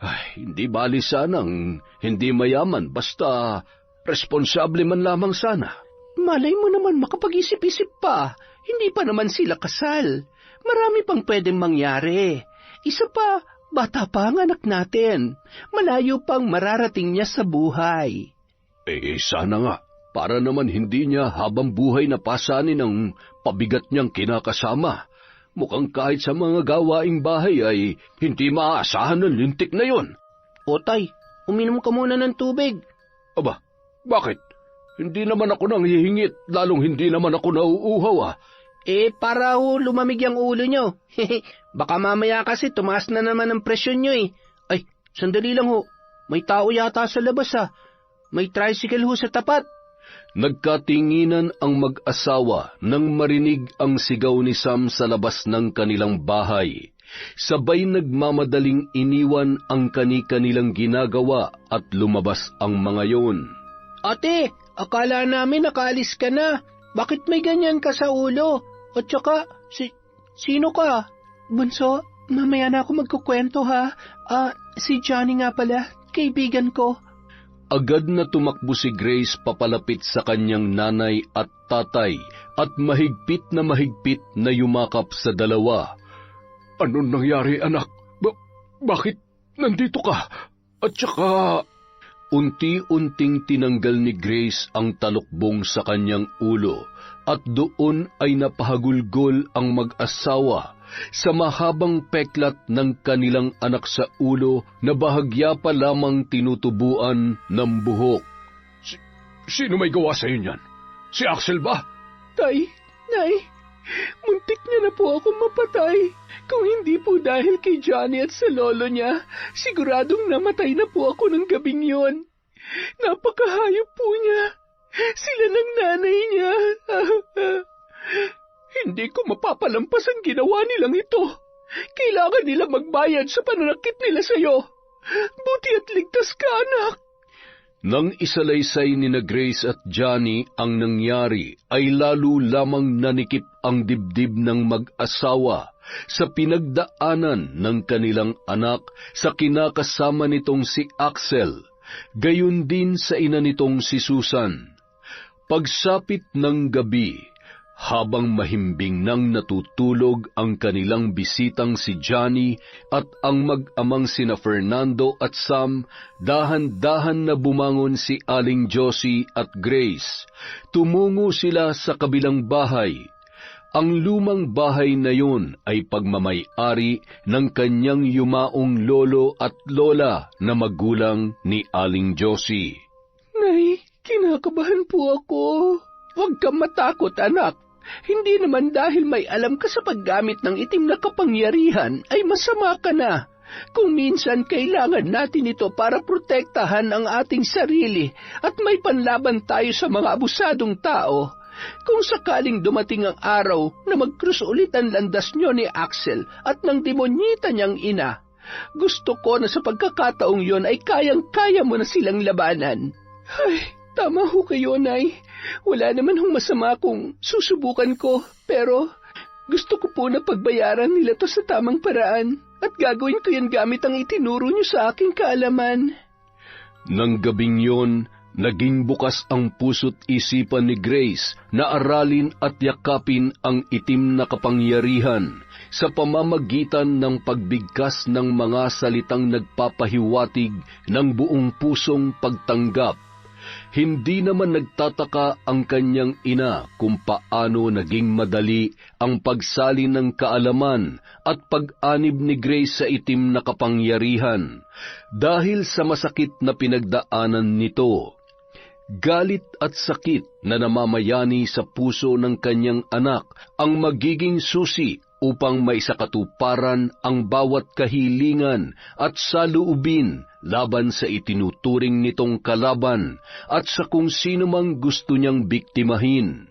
Ay, hindi bali sanang hindi mayaman basta responsable man lamang sana. Malay mo naman makapag-isip-isip pa. Hindi pa naman sila kasal. Marami pang pwedeng mangyari. Isa pa, bata pa ang anak natin. Malayo pang mararating niya sa buhay. Sana nga. Para naman hindi niya habang buhay na pasanin ang pabigat niyang kinakasama. Mukhang kahit sa mga gawaing bahay ay hindi maaasahan ng lintik na yon. O tay, uminom ka muna ng tubig. Aba, bakit? Hindi naman ako nang hihingit, lalong hindi naman ako nauuhaw Para lumamig ang ulo nyo. Baka mamaya kasi tumaas na naman ang presyon nyo Ay, sandali lang ho. May tao yata sa labas May tricycle ho sa tapat. Nagkatinginan ang mag-asawa nang marinig ang sigaw ni Sam sa labas ng kanilang bahay. Sabay nagmamadaling iniwan ang kani-kanilang ginagawa at lumabas ang mga yon. Ate, akala namin nakaalis ka na. Bakit may ganyan ka sa ulo? At saka, sino ka? Bunso, mamaya na ako magkukwento ha. Si Johnny nga pala, kaibigan ko. Agad na tumakbo si Grace papalapit sa kanyang nanay at tatay at mahigpit na yumakap sa dalawa. Anong nangyari, anak? Bakit nandito ka? At saka... Unti-unting tinanggal ni Grace ang talukbong sa kanyang ulo at doon ay napahagulgol ang mag-asawa sa mahabang peklat ng kanilang anak sa ulo na bahagya pa lamang tinutubuan ng buhok. Sino may gawa sa niyan? Si Axel ba? Tay, Nay, muntik niya na po akong mapatay. Kung hindi po dahil kay Johnny at sa lolo niya, siguradong namatay na po ako ng gabing yon. Napakahayop po niya. Sila ng nanay niya. Hindi ko mapapalampas ang ginawa nilang ito. Kailangan nila magbayad sa pananakit nila sa'yo. Buti at ligtas ka, anak. Nang isalaysay ni na Grace at Johnny ang nangyari, ay lalo lamang nanikip ang dibdib ng mag-asawa sa pinagdaanan ng kanilang anak sa kinakasama nitong si Axel, gayon din sa ina nitong si Susan. Pagsapit ng gabi, habang mahimbing nang natutulog ang kanilang bisitang si Johnny at ang mag-amang sina Fernando at Sam, dahan-dahan na bumangon si Aling Josie at Grace. Tumungo sila sa kabilang bahay. Ang lumang bahay na yun ay pagmamay-ari ng kanyang yumaong lolo at lola na magulang ni Aling Josie. Nay, kinakabahan po ako. Huwag kang matakot, anak. Hindi naman dahil may alam ka sa paggamit ng itim na kapangyarihan ay masama ka na. Kung minsan kailangan natin ito para protektahan ang ating sarili at may panlaban tayo sa mga abusadong tao. Kung sakaling dumating ang araw na mag-cruise ulit ang landas nyo ni Axel at ng demonyita niyang ina, gusto ko na sa pagkakataong yon ay kayang-kaya mo na silang labanan. Ay, tama ho kayo, Nay. Wala naman hong masama kung susubukan ko, pero gusto ko po na pagbayaran nila to sa tamang paraan at gagawin ko yan gamit ang itinuro niyo sa aking kaalaman. Nang gabing yon, naging bukas ang puso't isipan ni Grace na aralin at yakapin ang itim na kapangyarihan sa pamamagitan ng pagbigkas ng mga salitang nagpapahiwatig ng buong pusong pagtanggap. Hindi naman nagtataka ang kanyang ina kung paano naging madali ang pagsali ng kaalaman at pag-anib ni Grace sa itim na kapangyarihan dahil sa masakit na pinagdaanan nito. Galit at sakit na namamayani sa puso ng kanyang anak ang magiging susi upang maisakatuparan ang bawat kahilingan at saluubin laban sa itinuturing nitong kalaban at sa kung sino mang gusto niyang biktimahin.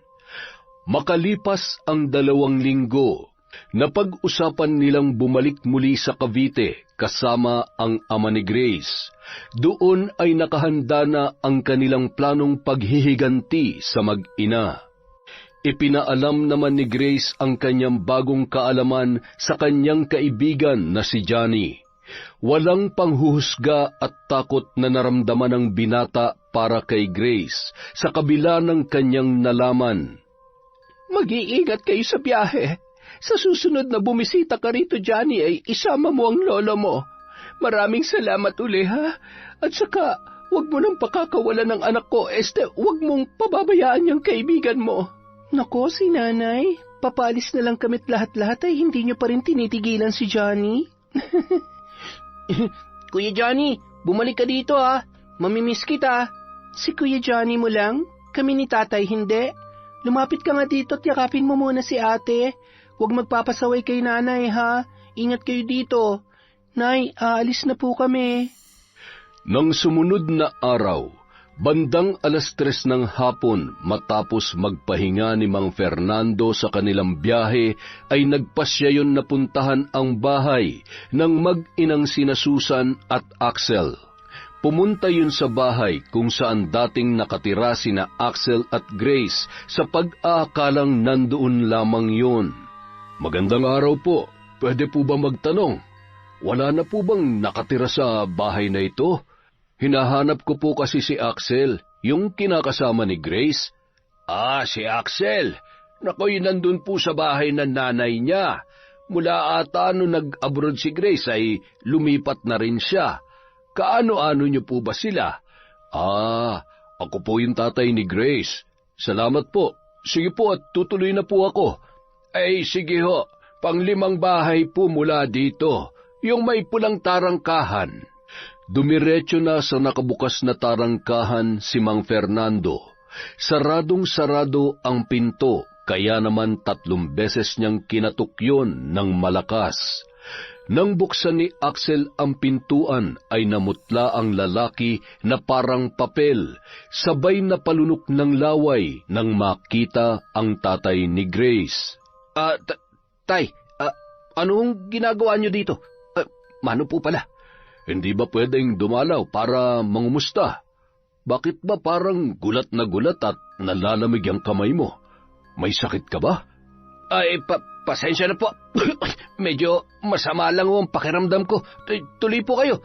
Makalipas ang 2 linggo, napag-usapan nilang bumalik muli sa Cavite kasama ang ama ni Grace. Doon ay nakahanda na ang kanilang planong paghihiganti sa mag-ina. Ipinaalam naman ni Grace ang kanyang bagong kaalaman sa kanyang kaibigan na si Johnny. Walang panghuhusga at takot na naramdaman ng binata para kay Grace sa kabila ng kanyang nalaman. Mag-iingat kayo sa biyahe. Sa susunod na bumisita ka rito, Johnny, ay isama mo ang lolo mo. Maraming salamat uli, ha? At saka, huwag mo nang pakakawalan ng anak ko, huwag mong pababayaan yung kaibigan mo. Nako, si nanay, papalis na lang kami't lahat-lahat ay hindi niyo pa rin tinitigilan si Johnny. Kuya Johnny, bumalik ka dito ha. Mamimiss kita. Si Kuya Johnny mo lang? Kami ni tatay hindi? Lumapit ka nga dito at yakapin mo muna si ate. Huwag magpapasaway kay nanay ha. Ingat kayo dito. Nay, aalis na po kami. Nang sumunod na araw, bandang 3:00 ng hapon matapos magpahinga ni Mang Fernando sa kanilang biyahe, ay nagpasya yon na puntahan ang bahay ng mag-inang sina Susan at Axel. Pumunta yun sa bahay kung saan dating nakatira sina Axel at Grace sa pag-aakalang nandoon lamang yun. Magandang araw po. pwede po ba magtanong? Wala na po bang nakatira sa bahay na ito? Hinahanap ko po kasi si Axel, yung kinakasama ni Grace. Ah, si Axel. Nakoy, nandun po sa bahay ng nanay niya. Mula ata nung nag-abroad si Grace ay lumipat na rin siya. Kaano-ano niyo po ba sila? Ah, ako po yung tatay ni Grace. Salamat po. Sige po at tutuloy na po ako. Ay, sige ho. Pang-5 bahay po mula dito. Yung may pulang tarangkahan. Dumiretso na sa nakabukas na tarangkahan si Mang Fernando. Saradong-sarado ang pinto, kaya naman 3 beses niyang kinatok yun ng malakas. Nang buksan ni Axel ang pintuan ay namutla ang lalaki na parang papel, sabay na palunok ng laway nang makita ang tatay ni Grace. Tay, anong ginagawa niyo dito? Mano po pala? Hindi ba pwedeng dumalaw para mangumusta? Bakit ba parang gulat na gulat at nalalamig ang kamay mo? May sakit ka ba? Ay, pasensya na po. Medyo masama lang ang pakiramdam ko. Tuloy po kayo.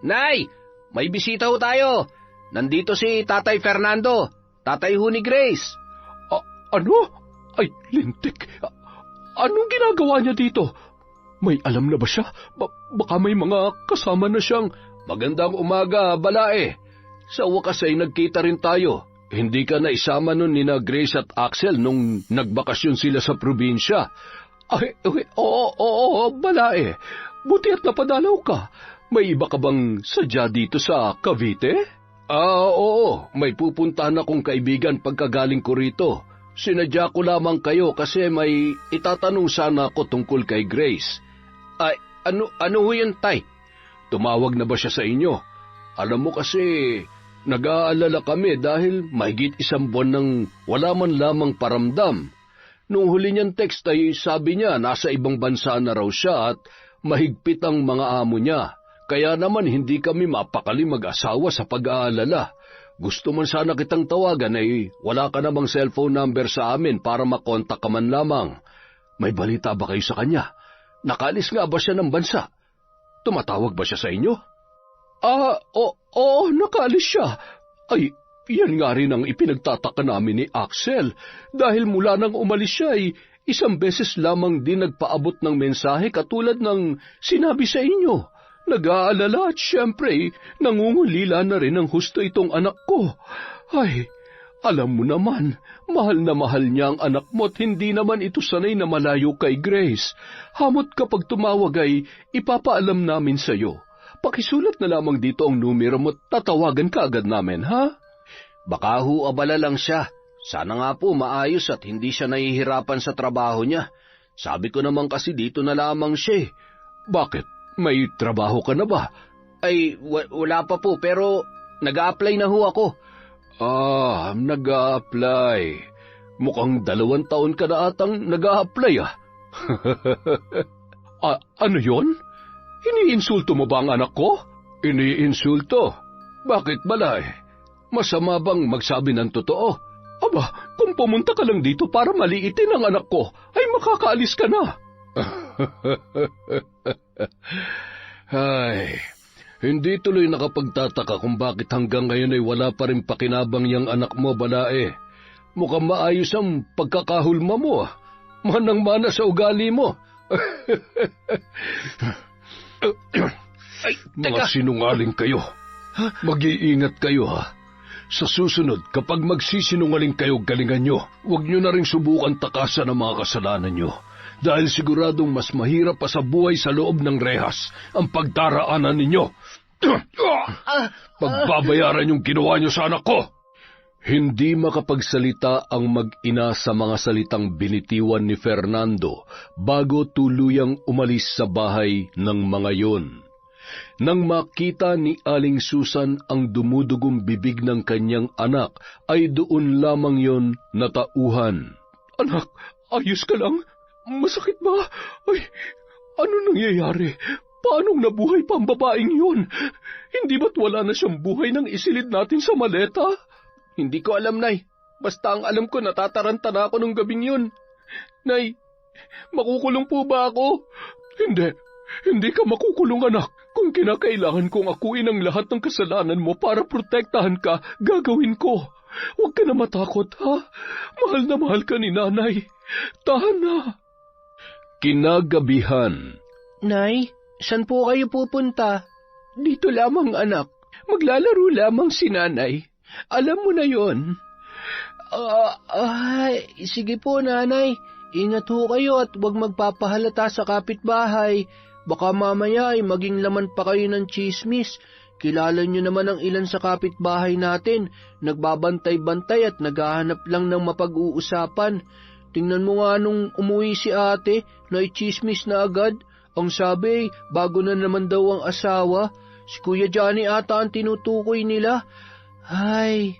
Nay, may bisita ho tayo. Nandito si Tatay Fernando. Tatay ho ni Grace. Ano? Ay, lintik. Anong ginagawa niya dito? May alam na ba siya? Baka may mga kasama na siyang... Magandang umaga, Balae. Sa wakas ay nagkita rin tayo. Hindi ka na isama nun ni na Grace at Axel nung nagbakasyon sila sa probinsya. Ay, oo, Balae. Buti at napadalaw ka. May iba ka bang sadya dito sa Cavite? Oo. May pupuntahan akong kaibigan pagkagaling ko rito. Sinadya ko lamang kayo kasi may itatanong sana ako tungkol kay Grace. Ay, ano ho yan, Tay? Tumawag na ba siya sa inyo? Alam mo kasi, nag-aalala kami dahil mahigit 1 buwan nang wala man lamang paramdam. Nung huli niyang text ay sabi niya nasa ibang bansa na raw siya at mahigpit ang mga amo niya. Kaya naman hindi kami mapakali mag-asawa sa pag-aalala. Gusto man sana kitang tawagan ay wala ka namang cellphone number sa amin para makontak ka man lamang. May balita ba kayo sa kanya? Nakalis nga ba siya ng bansa? Tumatawag ba siya sa inyo? Oo, nakalis siya. Ay, yan nga rin ang ipinagtataka namin ni Axel. Dahil mula nang umalis siya ay 1 beses lamang din nagpaabot ng mensahe katulad ng sinabi sa inyo. Nag-aalala at siyempre, nangungulila na rin ang husto itong anak ko. Ay, alam mo naman, mahal na mahal niya ang anak mo at hindi naman ito sanay na malayo kay Grace. Hamot kapag tumawag ay ipapaalam namin sa'yo. Pakisulat na lamang dito ang numero mo at tatawagan ka agad namin, ha? Baka ho abala lang siya. Sana nga po maayos at hindi siya nahihirapan sa trabaho niya. Sabi ko naman kasi dito na lamang siya. Bakit? May trabaho ka na ba? Ay, wala pa po pero nag-a-apply na ho ako. Nag-a-apply. Mukhang 2 taon ka na atang nag-a-apply Ano yon? Iniinsulto mo ba ang anak ko? Iniinsulto? Bakit Balay? Masama bang magsabi ng totoo? Aba, kung pumunta ka lang dito para maliitin ang anak ko, ay makakaalis ka na. Ay, hindi tuloy nakapagtataka kung bakit hanggang ngayon ay wala pa rin pakinabang yang anak mo, Balae. Mukhang maayos ang pagkakahulma mo. Manang-mana sa ugali mo. Ay, mga sinungaling kayo. Mag-iingat kayo, ha? Sa susunod, kapag magsisinungaling kayo, galingan nyo. Huwag nyo na rin subukan takasan ang mga kasalanan nyo. Dahil siguradong mas mahirap pa sa buhay sa loob ng rehas ang pagdaraanan ninyo. Pagbabayaran yung ginawa nyo sa anak ko. Hindi makapagsalita ang mag-ina sa mga salitang binitiwan ni Fernando bago tuluyang umalis sa bahay ng mga yon. Nang makita ni Aling Susan ang dumudugong bibig ng kanyang anak, ay doon lamang yon natauhan. Anak, ayos ka lang? Masakit ba? Ay, ano nangyayari? Paanong nabuhay pa ang babaeng yun? Hindi ba't wala na siyang buhay nang isilid natin sa maleta? Hindi ko alam, Nay. Basta ang alam ko, natataranta na ako nung gabing yun. Nay, makukulong po ba ako? Hindi ka makukulong, anak. Kung kinakailangan kong akuin ang lahat ng kasalanan mo para protektahan ka, gagawin ko. Huwag ka na matakot, ha? Mahal na mahal ka ni nanay. Tahan na. Kinagabihan. Nay, saan po kayo pupunta? Dito lamang, anak. Maglalaro lamang si nanay. Alam mo na yon. Sige po, nanay. Ingat ho kayo at huwag magpapahalata sa kapitbahay. Baka mamaya ay maging laman pa kayo ng tsismis. Kilala niyo naman ang ilan sa kapitbahay natin. Nagbabantay-bantay at naghahanap lang ng mapag-uusapan. Tingnan mo nga nung umuwi si ate, na itsismis na agad. Ang sabi, bago na naman daw ang asawa. Si Kuya Johnny ata ang tinutukoy nila. Ay,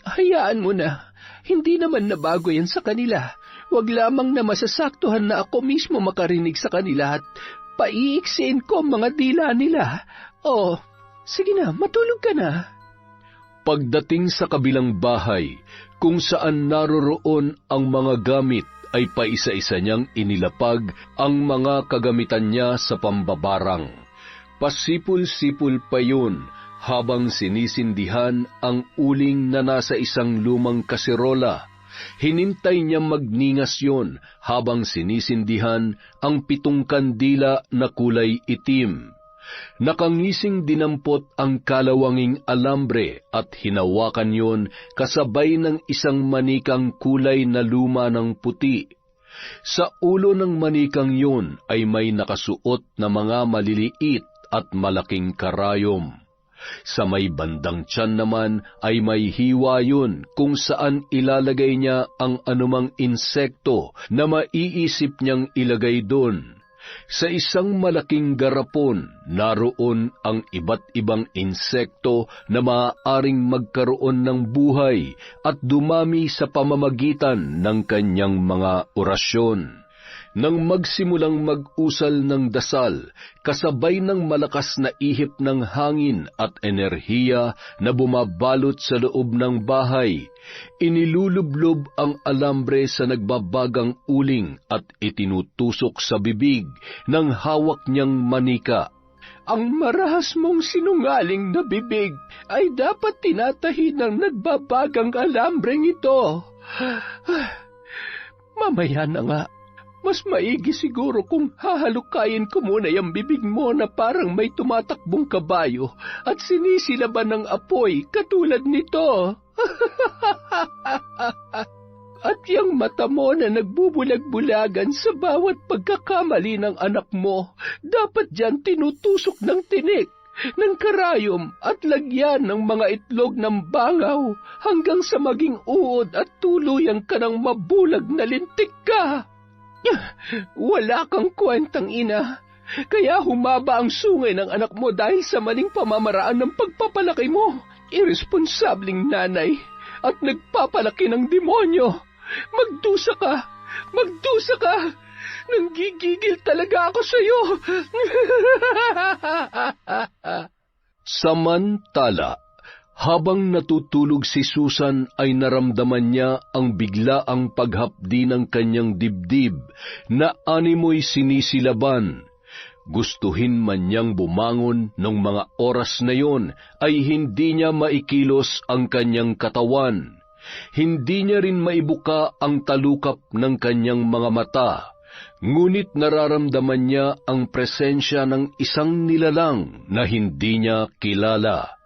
hayaan mo na. Hindi naman nabago yan sa kanila. Huwag lamang na masasaktuhan na ako mismo makarinig sa kanila at paiiksin ko ang mga dila nila. Oh, sige na, matulog ka na. Pagdating sa kabilang bahay, kung saan naroroon ang mga gamit, ay paisa-isa niyang inilapag ang mga kagamitan niya sa pambabarang. Pasipul-sipul pa yun habang sinisindihan ang uling na nasa isang lumang kaserola. Hinintay niya magningas yon habang sinisindihan ang 7 kandila na kulay itim. Nakangising dinampot ang kalawanging alambre at hinawakan yon kasabay ng isang manikang kulay na luma ng puti. Sa ulo ng manikang yon ay may nakasuot na mga maliliit at malaking karayom. Sa may bandang tiyan naman ay may hiwa yun kung saan ilalagay niya ang anumang insekto na maiisip niyang ilagay doon. Sa isang malaking garapon, naroon ang iba't ibang insekto na maaaring magkaroon ng buhay at dumami sa pamamagitan ng kanyang mga orasyon. Nang magsimulang mag-usal ng dasal, kasabay ng malakas na ihip ng hangin at enerhiya na bumabalot sa loob ng bahay, inilulublob ang alambre sa nagbabagang uling at itinutusok sa bibig ng hawak niyang manika. Ang marahas mong sinungaling na bibig ay dapat tinatahi ng nagbabagang alambreng ito. Mamaya na nga. Mas maigi siguro kung hahalukayin ko muna yung bibig mo na parang may tumatakbong kabayo at sinisilaban ng apoy katulad nito. At yung mata mo na nagbubulag-bulagan sa bawat pagkakamali ng anak mo, dapat dyan tinutusok ng tinik, ng karayom at lagyan ng mga itlog ng bangaw hanggang sa maging uod at tuluyang ka ng mabulag na lintik ka. Wala kang kwentang ina, kaya humaba ang sungay ng anak mo dahil sa maling pamamaraan ng pagpapalaki mo. Irresponsabling nanay at nagpapalaki ng demonyo. Magdusa ka! Magdusa ka! Nanggigigil talaga ako sa'yo! Samantala, habang natutulog si Susan ay naramdaman niya ang biglaang paghapdi ng kanyang dibdib na animoy sinisilaban. Gustuhin man niyang bumangon ng mga oras na yon ay hindi niya maikilos ang kanyang katawan. Hindi niya rin maibuka ang talukap ng kanyang mga mata. Ngunit nararamdaman niya ang presensya ng isang nilalang na hindi niya kilala.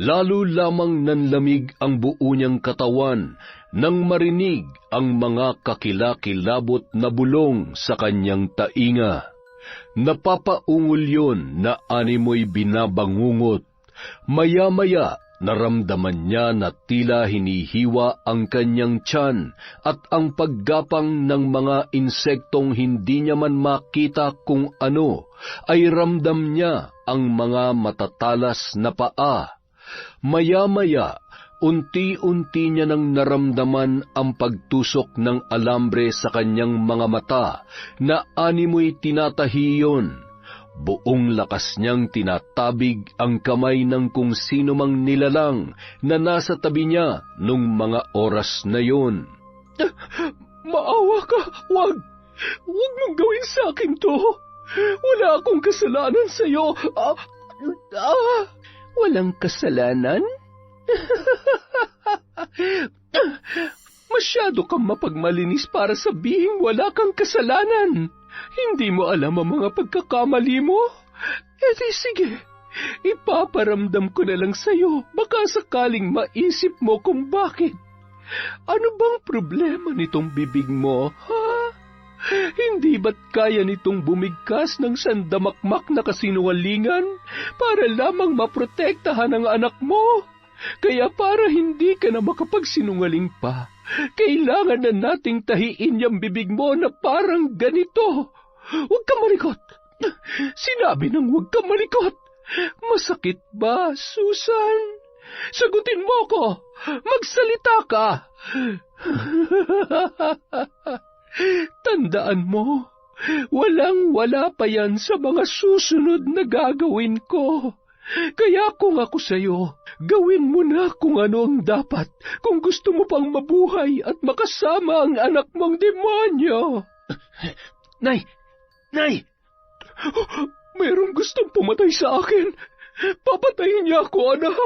Lalo lamang nanlamig ang buo niyang katawan nang marinig ang mga kakilakilabot na bulong sa kanyang tainga. Napapaungol yon na animoy binabangungot. Maya-maya naramdaman niya na tila hinihiwa ang kanyang tiyan at ang paggapang ng mga insektong hindi niya man makita kung ano, ay ramdam niya ang mga matatalas na paa. Maya-maya, unti-unti niya nang naramdaman ang pagtusok ng alambre sa kanyang mga mata na animoy tinatahi yon. Buong lakas niyang tinatabig ang kamay ng kung sino mang nilalang na nasa tabi niya nung mga oras na yon. Maawa ka! Wag! Huwag mong gawin sa akin to! Wala akong kasalanan sa'yo. Walang kasalanan? Masyado kang mapagmalinis para sabihin wala kang kasalanan. Hindi mo alam ang mga pagkakamali mo? E di sige, ipaparamdam ko na lang sa'yo. Baka sakaling maisip mo kung bakit. Ano bang problema nitong bibig mo, ha? Hindi ba't kaya nitong bumigkas ng sandamakmak na kasinungalingan para lamang maprotektahan ang anak mo? Kaya para hindi ka na makapagsinungaling pa, kailangan na nating tahiin yung bibig mo na parang ganito. Huwag ka malikot. Sinabi nang huwag ka malikot. Masakit ba, Susan? Sagutin mo ko. Magsalita ka. Tandaan mo, walang-wala pa yan sa mga susunod na gagawin ko. Kaya kung ako sa'yo, gawin mo na kung ano ang dapat kung gusto mo pang mabuhay at makasama ang anak mong demonyo. Nay! Nay! Mayroong gustong pumatay sa akin. Papatayin niya ako, anak.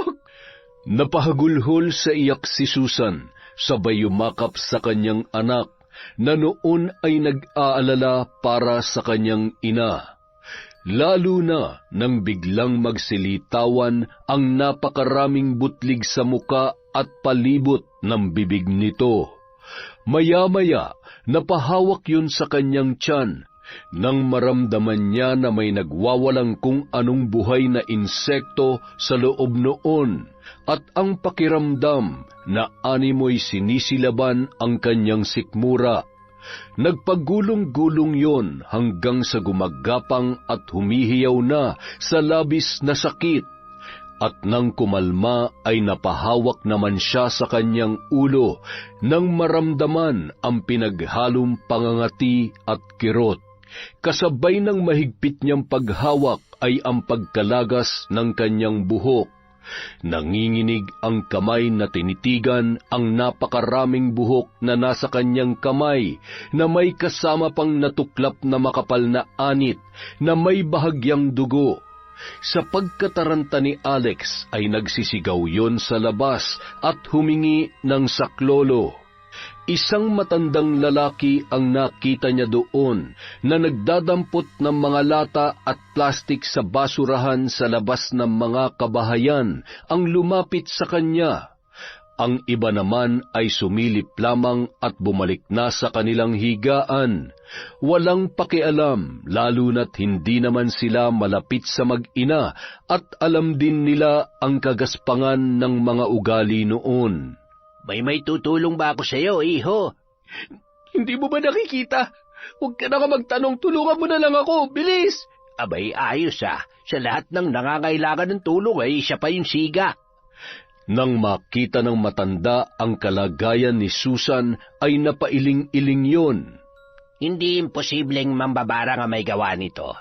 Napahagulhol sa iyak si Susan, sabay yumakap sa kanyang anak, na noon ay nag-aalala para sa kanyang ina. Lalo na nang biglang magsilitawan ang napakaraming butlig sa muka at palibot ng bibig nito. Maya-maya, napahawak yun sa kanyang tiyan, nang maramdaman niya na may nagwawalang kung anong buhay na insekto sa loob noon, at ang pakiramdam na animoy sinisilaban ang kanyang sikmura. Nagpagulong-gulong yon hanggang sa gumagapang at humihiyaw na sa labis na sakit. At nang kumalma ay napahawak naman siya sa kanyang ulo nang maramdaman ang pinaghalong pangangati at kirot. Kasabay ng mahigpit niyang paghawak ay ang pagkalagas ng kanyang buhok. Nanginginig ang kamay na tinitigan ang napakaraming buhok na nasa kanyang kamay, na may kasama pang natuklap na makapal na anit na may bahagyang dugo. Sa pagkataranta ni Alex ay nagsisigaw yon sa labas at humingi ng saklolo. Isang matandang lalaki ang nakita niya doon na nagdadampot ng mga lata at plastik sa basurahan sa labas ng mga kabahayan ang lumapit sa kanya. Ang iba naman ay sumilip lamang at bumalik na sa kanilang higaan. Walang pakialam, lalo na't hindi naman sila malapit sa mag-ina at alam din nila ang kagaspangan ng mga ugali noon. May tutulong ba ako sa iyo, iho? Hindi mo ba nakikita? Huwag ka na ka magtanong, tulungan mo na lang ako, bilis! Abay, ayos ah. Sa lahat ng nangangailangan ng tulong ay siya pa yung siga. Nang makita ng matanda ang kalagayan ni Susan ay napailing-iling yon. Hindi imposibleng mambabarang ang may gawa nito.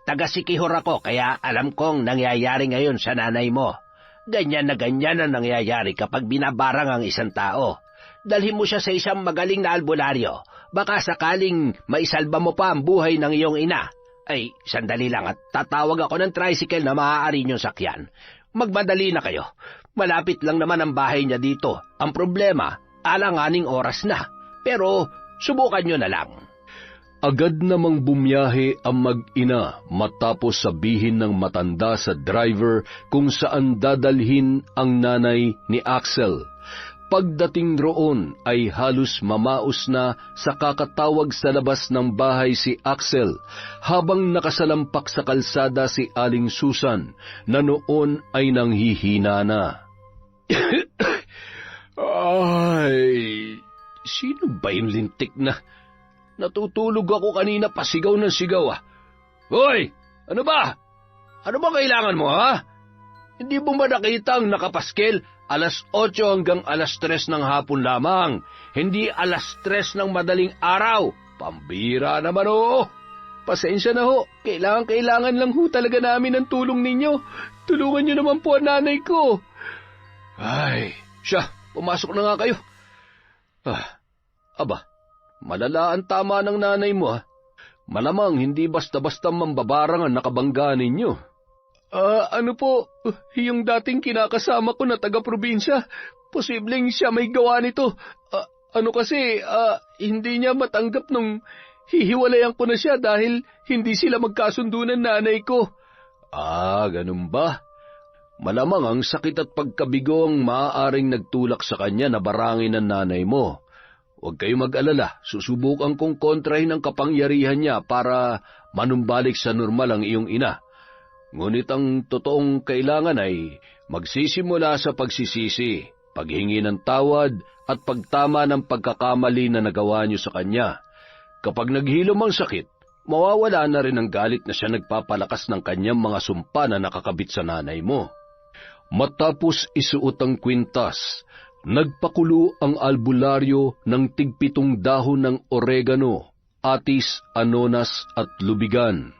Taga-sikihor ako kaya alam kong nangyayari ngayon sa nanay mo. Ganyan ang nangyayari kapag binabarang ang isang tao. Dalhin mo siya sa isang magaling na albularyo. Baka sakaling maisalba mo pa ang buhay ng iyong ina. Ay, sandali lang at tatawag ako ng tricycle na maaari niyong sakyan. Magmadali na kayo. Malapit lang naman ang bahay niya dito. Ang problema, alanganing oras na. Pero subukan niyo na lang. Agad namang bumiyahe ang mag-ina matapos sabihin ng matanda sa driver kung saan dadalhin ang nanay ni Axel. Pagdating roon ay halos mamaos na sa kakatawag sa labas ng bahay si Axel, habang nakasalampak sa kalsada si Aling Susan na noon ay nanghihina na. Ay, sino ba yung lintik na? Natutulog ako kanina, pasigaw ng sigaw ah. Hoy! Ano ba? Ano ba kailangan mo ha? Hindi mo ba nakita ang nakapaskel? Alas 8 hanggang alas 3 ng hapon lamang. Hindi alas 3 ng madaling araw. Pambira naman oo. Pasensya na ho. Kailangan lang ho talaga namin ng tulong ninyo. Tulungan niyo naman po ang nanay ko. Ay, siya, pumasok na nga kayo. Aba, malala ang tama ng nanay mo ha. Malamang hindi basta-basta mambabarang ang nakabanggaan ninyo. Ano po, yung dating kinakasama ko na taga-probinsya, posibleng siya may gawa nito. Ano kasi, hindi niya matanggap nung hihiwalayan ko na siya dahil hindi sila magkasundo ng nanay ko. Ganun ba? Malamang ang sakit at pagkabigo ang maaaring nagtulak sa kanya na barangin ng nanay mo. Huwag kayong mag-alala, susubukan kong kontrahin ang kapangyarihan niya para manumbalik sa normal ang iyong ina. Ngunit ang totoong kailangan ay magsisimula sa pagsisisi, paghingi ng tawad at pagtama ng pagkakamali na nagawa niyo sa kanya. Kapag naghilom ang sakit, mawawala na rin ang galit na siya nagpapalakas ng kanyang mga sumpa na nakakabit sa nanay mo. Matapos isuot ang kwintas, nagpakulo ang albularyo ng tig-7 dahon ng oregano, atis, anonas at lubigan.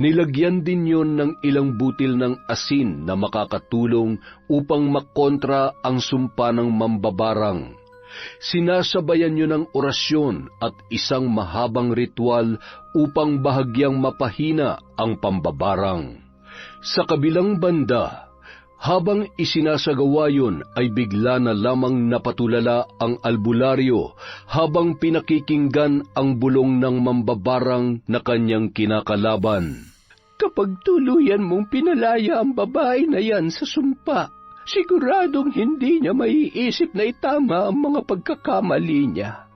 Nilagyan din yon ng ilang butil ng asin na makakatulong upang makontra ang sumpa ng mambabarang. Sinasabayan nyo ng orasyon at isang mahabang ritual upang bahagyang mapahina ang pambabarang. Sa kabilang banda, habang isinasagawa yun ay bigla na lamang napatulala ang albularyo habang pinakikinggan ang bulong ng mambabarang na kanyang kinakalaban. Kapag tuluyan mong pinalaya ang babae na yan sa sumpa, siguradong hindi niya maiisip na itama ang mga pagkakamali niya.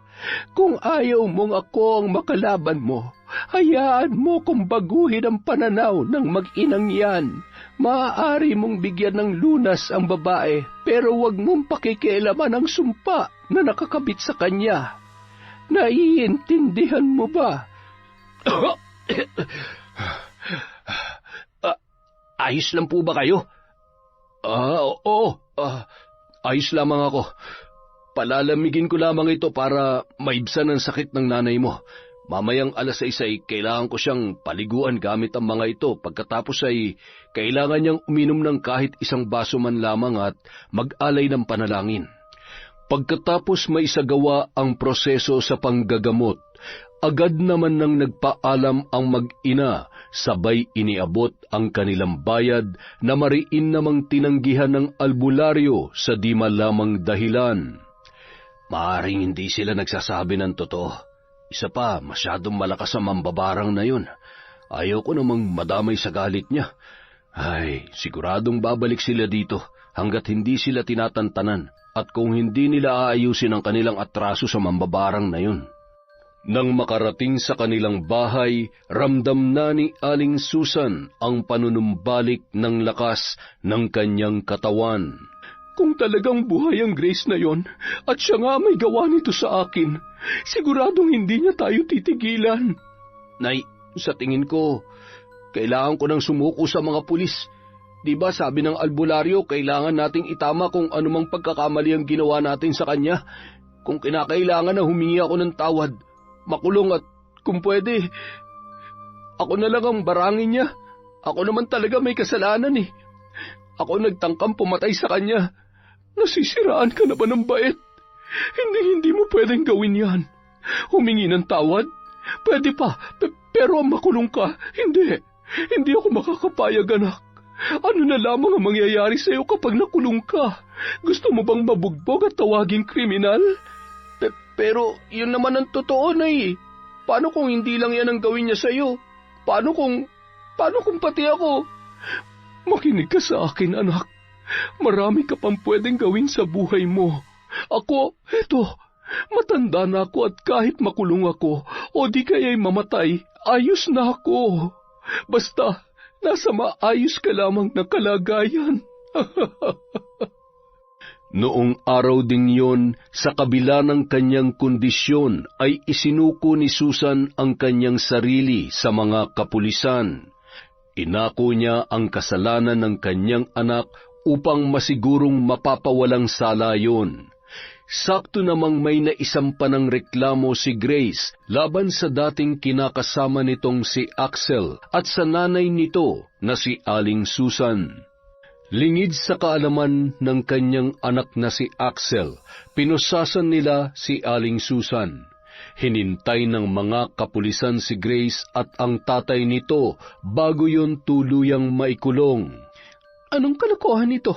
Kung ayaw mong ako ang makalaban mo, hayaan mo kong baguhin ang pananaw ng mag-inang yan. Maaari mong bigyan ng lunas ang babae, pero huwag mong pakikialaman ang sumpa na nakakabit sa kanya. Naiintindihan mo ba? Ayos lang po ba kayo? Oo. Ayos lamang ako. Palalamigin ko lamang ito para maibsan ang sakit ng nanay mo. Mamayang 6:00 ay kailangan ko siyang paliguan gamit ang mga ito. Pagkatapos ay kailangan niyang uminom ng kahit 1 baso man lamang at mag-alay ng panalangin. Pagkatapos maisagawa ang proseso sa panggagamot, agad naman nang nagpaalam ang mag-ina, sabay iniabot ang kanilang bayad na mariin namang tinanggihan ng albularyo sa di malamang dahilan. Maaring hindi sila nagsasabi ng totoo. Isa pa, masyadong malakas ang mambabarang na yun. Ayaw ko namang madamay sa galit niya. Ay, siguradong babalik sila dito hanggat hindi sila tinatantanan at kung hindi nila aayusin ang kanilang atraso sa mambabarang na yun. Nang makarating sa kanilang bahay, ramdam na ni Aling Susan ang panunumbalik ng lakas ng kanyang katawan. Kung talagang buhay ang Grace na yon, at siya nga may gawa nito sa akin, siguradong hindi niya tayo titigilan. Nay, sa tingin ko, kailangan ko nang sumuko sa mga pulis. Di ba sabi ng albularyo, kailangan nating itama kung anumang pagkakamali ang ginawa natin sa kanya. Kung kinakailangan na humingi ako ng tawad, makulong at kung pwede, ako na lang ang barangin niya. Ako naman talaga may kasalanan eh. Ako nagtangkang pumatay sa kanya. Nasisiraan ka na ba ng bait? Hindi mo pwedeng gawin yan. Humingi ng tawad? Pwede pa, pero makulong ka. Hindi ako makakapayag, anak. Ano na lamang ang mangyayari sa iyo kapag nakulong ka? Gusto mo bang mabugbog at tawaging kriminal? Pero yun naman ang totoo na eh. Paano kung hindi lang yan ang gawin niya sa iyo? Paano kung pati ako? Makinig ka sa akin, anak. Marami ka pang pwedeng gawin sa buhay mo. Ako, matanda na ako at kahit makulong ako o di kaya'y mamatay, ayos na ako. Basta, nasa maayos ka lamang na kalagayan. Noong araw ding yon, sa kabila ng kanyang kondisyon, ay isinuko ni Susan ang kanyang sarili sa mga kapulisan. Inako niya ang kasalanan ng kanyang anak upang masigurong mapapawalang sala yun. Sakto namang may naisampa ng reklamo si Grace laban sa dating kinakasama nitong si Axel at sa nanay nito na si Aling Susan. Lingid sa kaalaman ng kanyang anak na si Axel, pinusasan nila si Aling Susan. Hinintay ng mga kapulisan si Grace at ang tatay nito bago yon tuluyang maikulong. Anong kalokohan ito?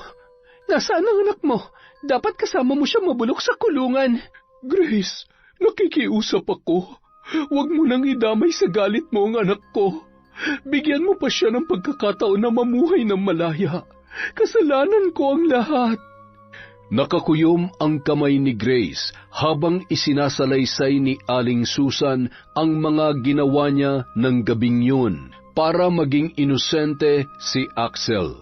Nasaan ang anak mo? Dapat kasama mo siya mabulok sa kulungan. Grace, nakikiusap ako. Huwag mo nang idamay sa galit mo ang anak ko. Bigyan mo pa siya ng pagkakataon na mamuhay ng malaya. Kasalanan ko ang lahat. Nakakuyom ang kamay ni Grace habang isinasalaysay ni Aling Susan ang mga ginawa niya ng gabing yun para maging inosente si Axel.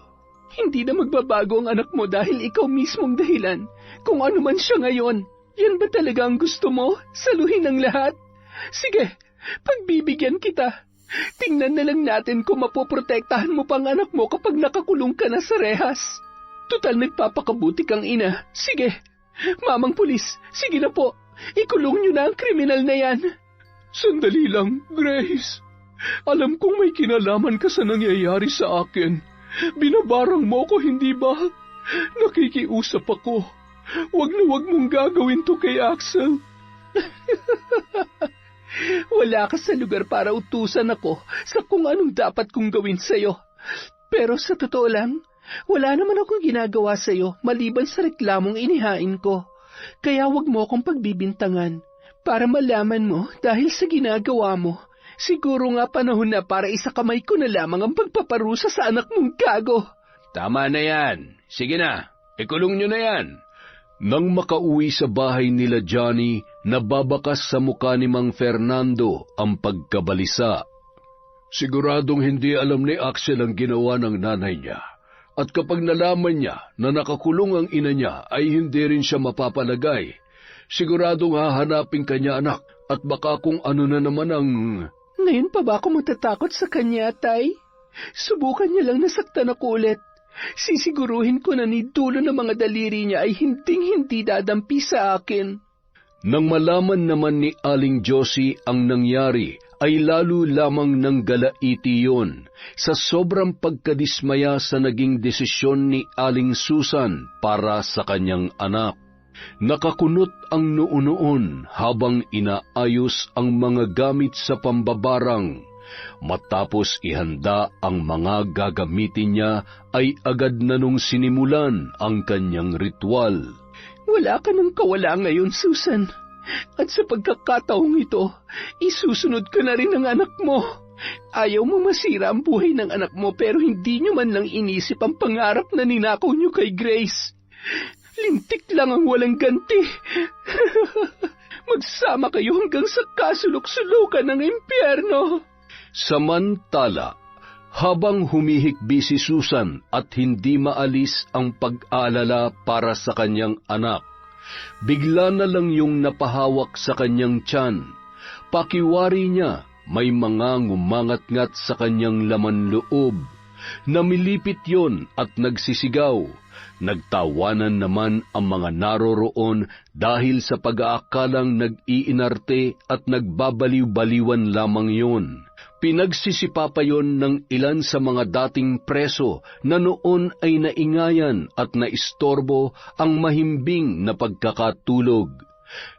Hindi na magbabago ang anak mo dahil ikaw mismong dahilan. Kung ano man siya ngayon, yan ba talaga ang gusto mo? Saluhin ang lahat? Sige, pagbibigyan kita. Tingnan na lang natin kung mapoprotektahan mo pang anak mo kapag nakakulong ka na sa rehas. Tutal nagpapakabuti kang ina. Sige, mamang pulis, sige na po. Ikulong niyo na ang kriminal na yan. Sandali lang, Grace. Alam kong may kinalaman ka sa nangyayari sa akin. Binabarang mo ko, hindi ba? Nakikiusap ako. Huwag na huwag mong gagawin to kay Axel. Wala ka sa lugar para utusan ako sa kung anong dapat kong gawin sa'yo. Pero sa totoo lang, wala naman akong ginagawa sa'yo maliban sa reklamong inihain ko. Kaya wag mo akong pagbibintangan para malaman mo dahil sa ginagawa mo. Siguro nga panahon na para isakamay ko na lamang ang pagpaparusa sa anak mong gago. Tama na yan. Sige na, ikulong nyo na yan. Nang makauwi sa bahay nila Johnny, nababakas sa mukha ni Mang Fernando ang pagkabalisa. Siguradong hindi alam ni Axel ang ginawa ng nanay niya. At kapag nalaman niya na nakakulong ang ina niya ay hindi rin siya mapapalagay. Siguradong hahanapin kanya anak at baka kung ano na naman ang... Ngayon pa ba ako matatakot sa kanya, Tay? Subukan niya lang nasaktan ako ulit. Sisiguruhin ko na ni dulo ng mga daliri niya ay hinding-hindi dadampi sa akin. Nang malaman naman ni Aling Josie ang nangyari, ay lalo lamang nang galaiti yun sa sobrang pagkadismaya sa naging desisyon ni Aling Susan para sa kanyang anak. Nakakunot ang noo-noon habang inaayos ang mga gamit sa pambabarang. Matapos ihanda ang mga gagamitin niya ay agad na nung sinimulan ang kanyang ritual. Wala ka nang kawala ngayon, Susan. At sa pagkakataong ito, isusunod ka na rin ang anak mo. Ayaw mo masira ang buhay ng anak mo pero hindi nyo man lang inisip ang pangarap na ninakaw nyo kay Grace. Lintik lang ang walang ganti. Magsama kayo hanggang sa kasulok-sulukan ng impyerno. Samantala, habang humihikbi si Susan at hindi maalis ang pag-aalala para sa kanyang anak, bigla na lang yung napahawak sa kanyang tiyan. Pakiwari niya, may mga ngumangat-ngat sa kanyang laman loob. Namilipit yon at nagsisigaw. Nagtawanan naman ang mga naroroon dahil sa pag-aakalang nag-iinarte at nagbabaliw-baliwan lamang yon. Pinagsisipa pa yon ng ilan sa mga dating preso na noon ay naingayan at naistorbo ang mahimbing na pagkakatulog.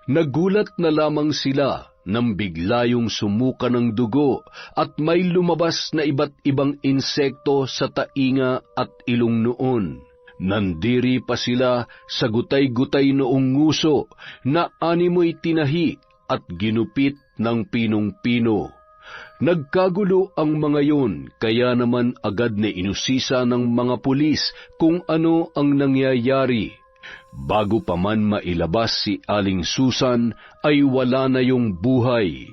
Nagulat na lamang sila nang bigla yung sumuka ng dugo at may lumabas na iba't ibang insekto sa tainga at ilong noon. Nandiri pa sila sa gutay-gutay noong nguso na animoy tinahi at ginupit ng pinong-pino. Nagkagulo ang mga yon, kaya naman agad na inusisa ng mga pulis kung ano ang nangyayari. Bago pa man mailabas si Aling Susan, ay wala na yung buhay.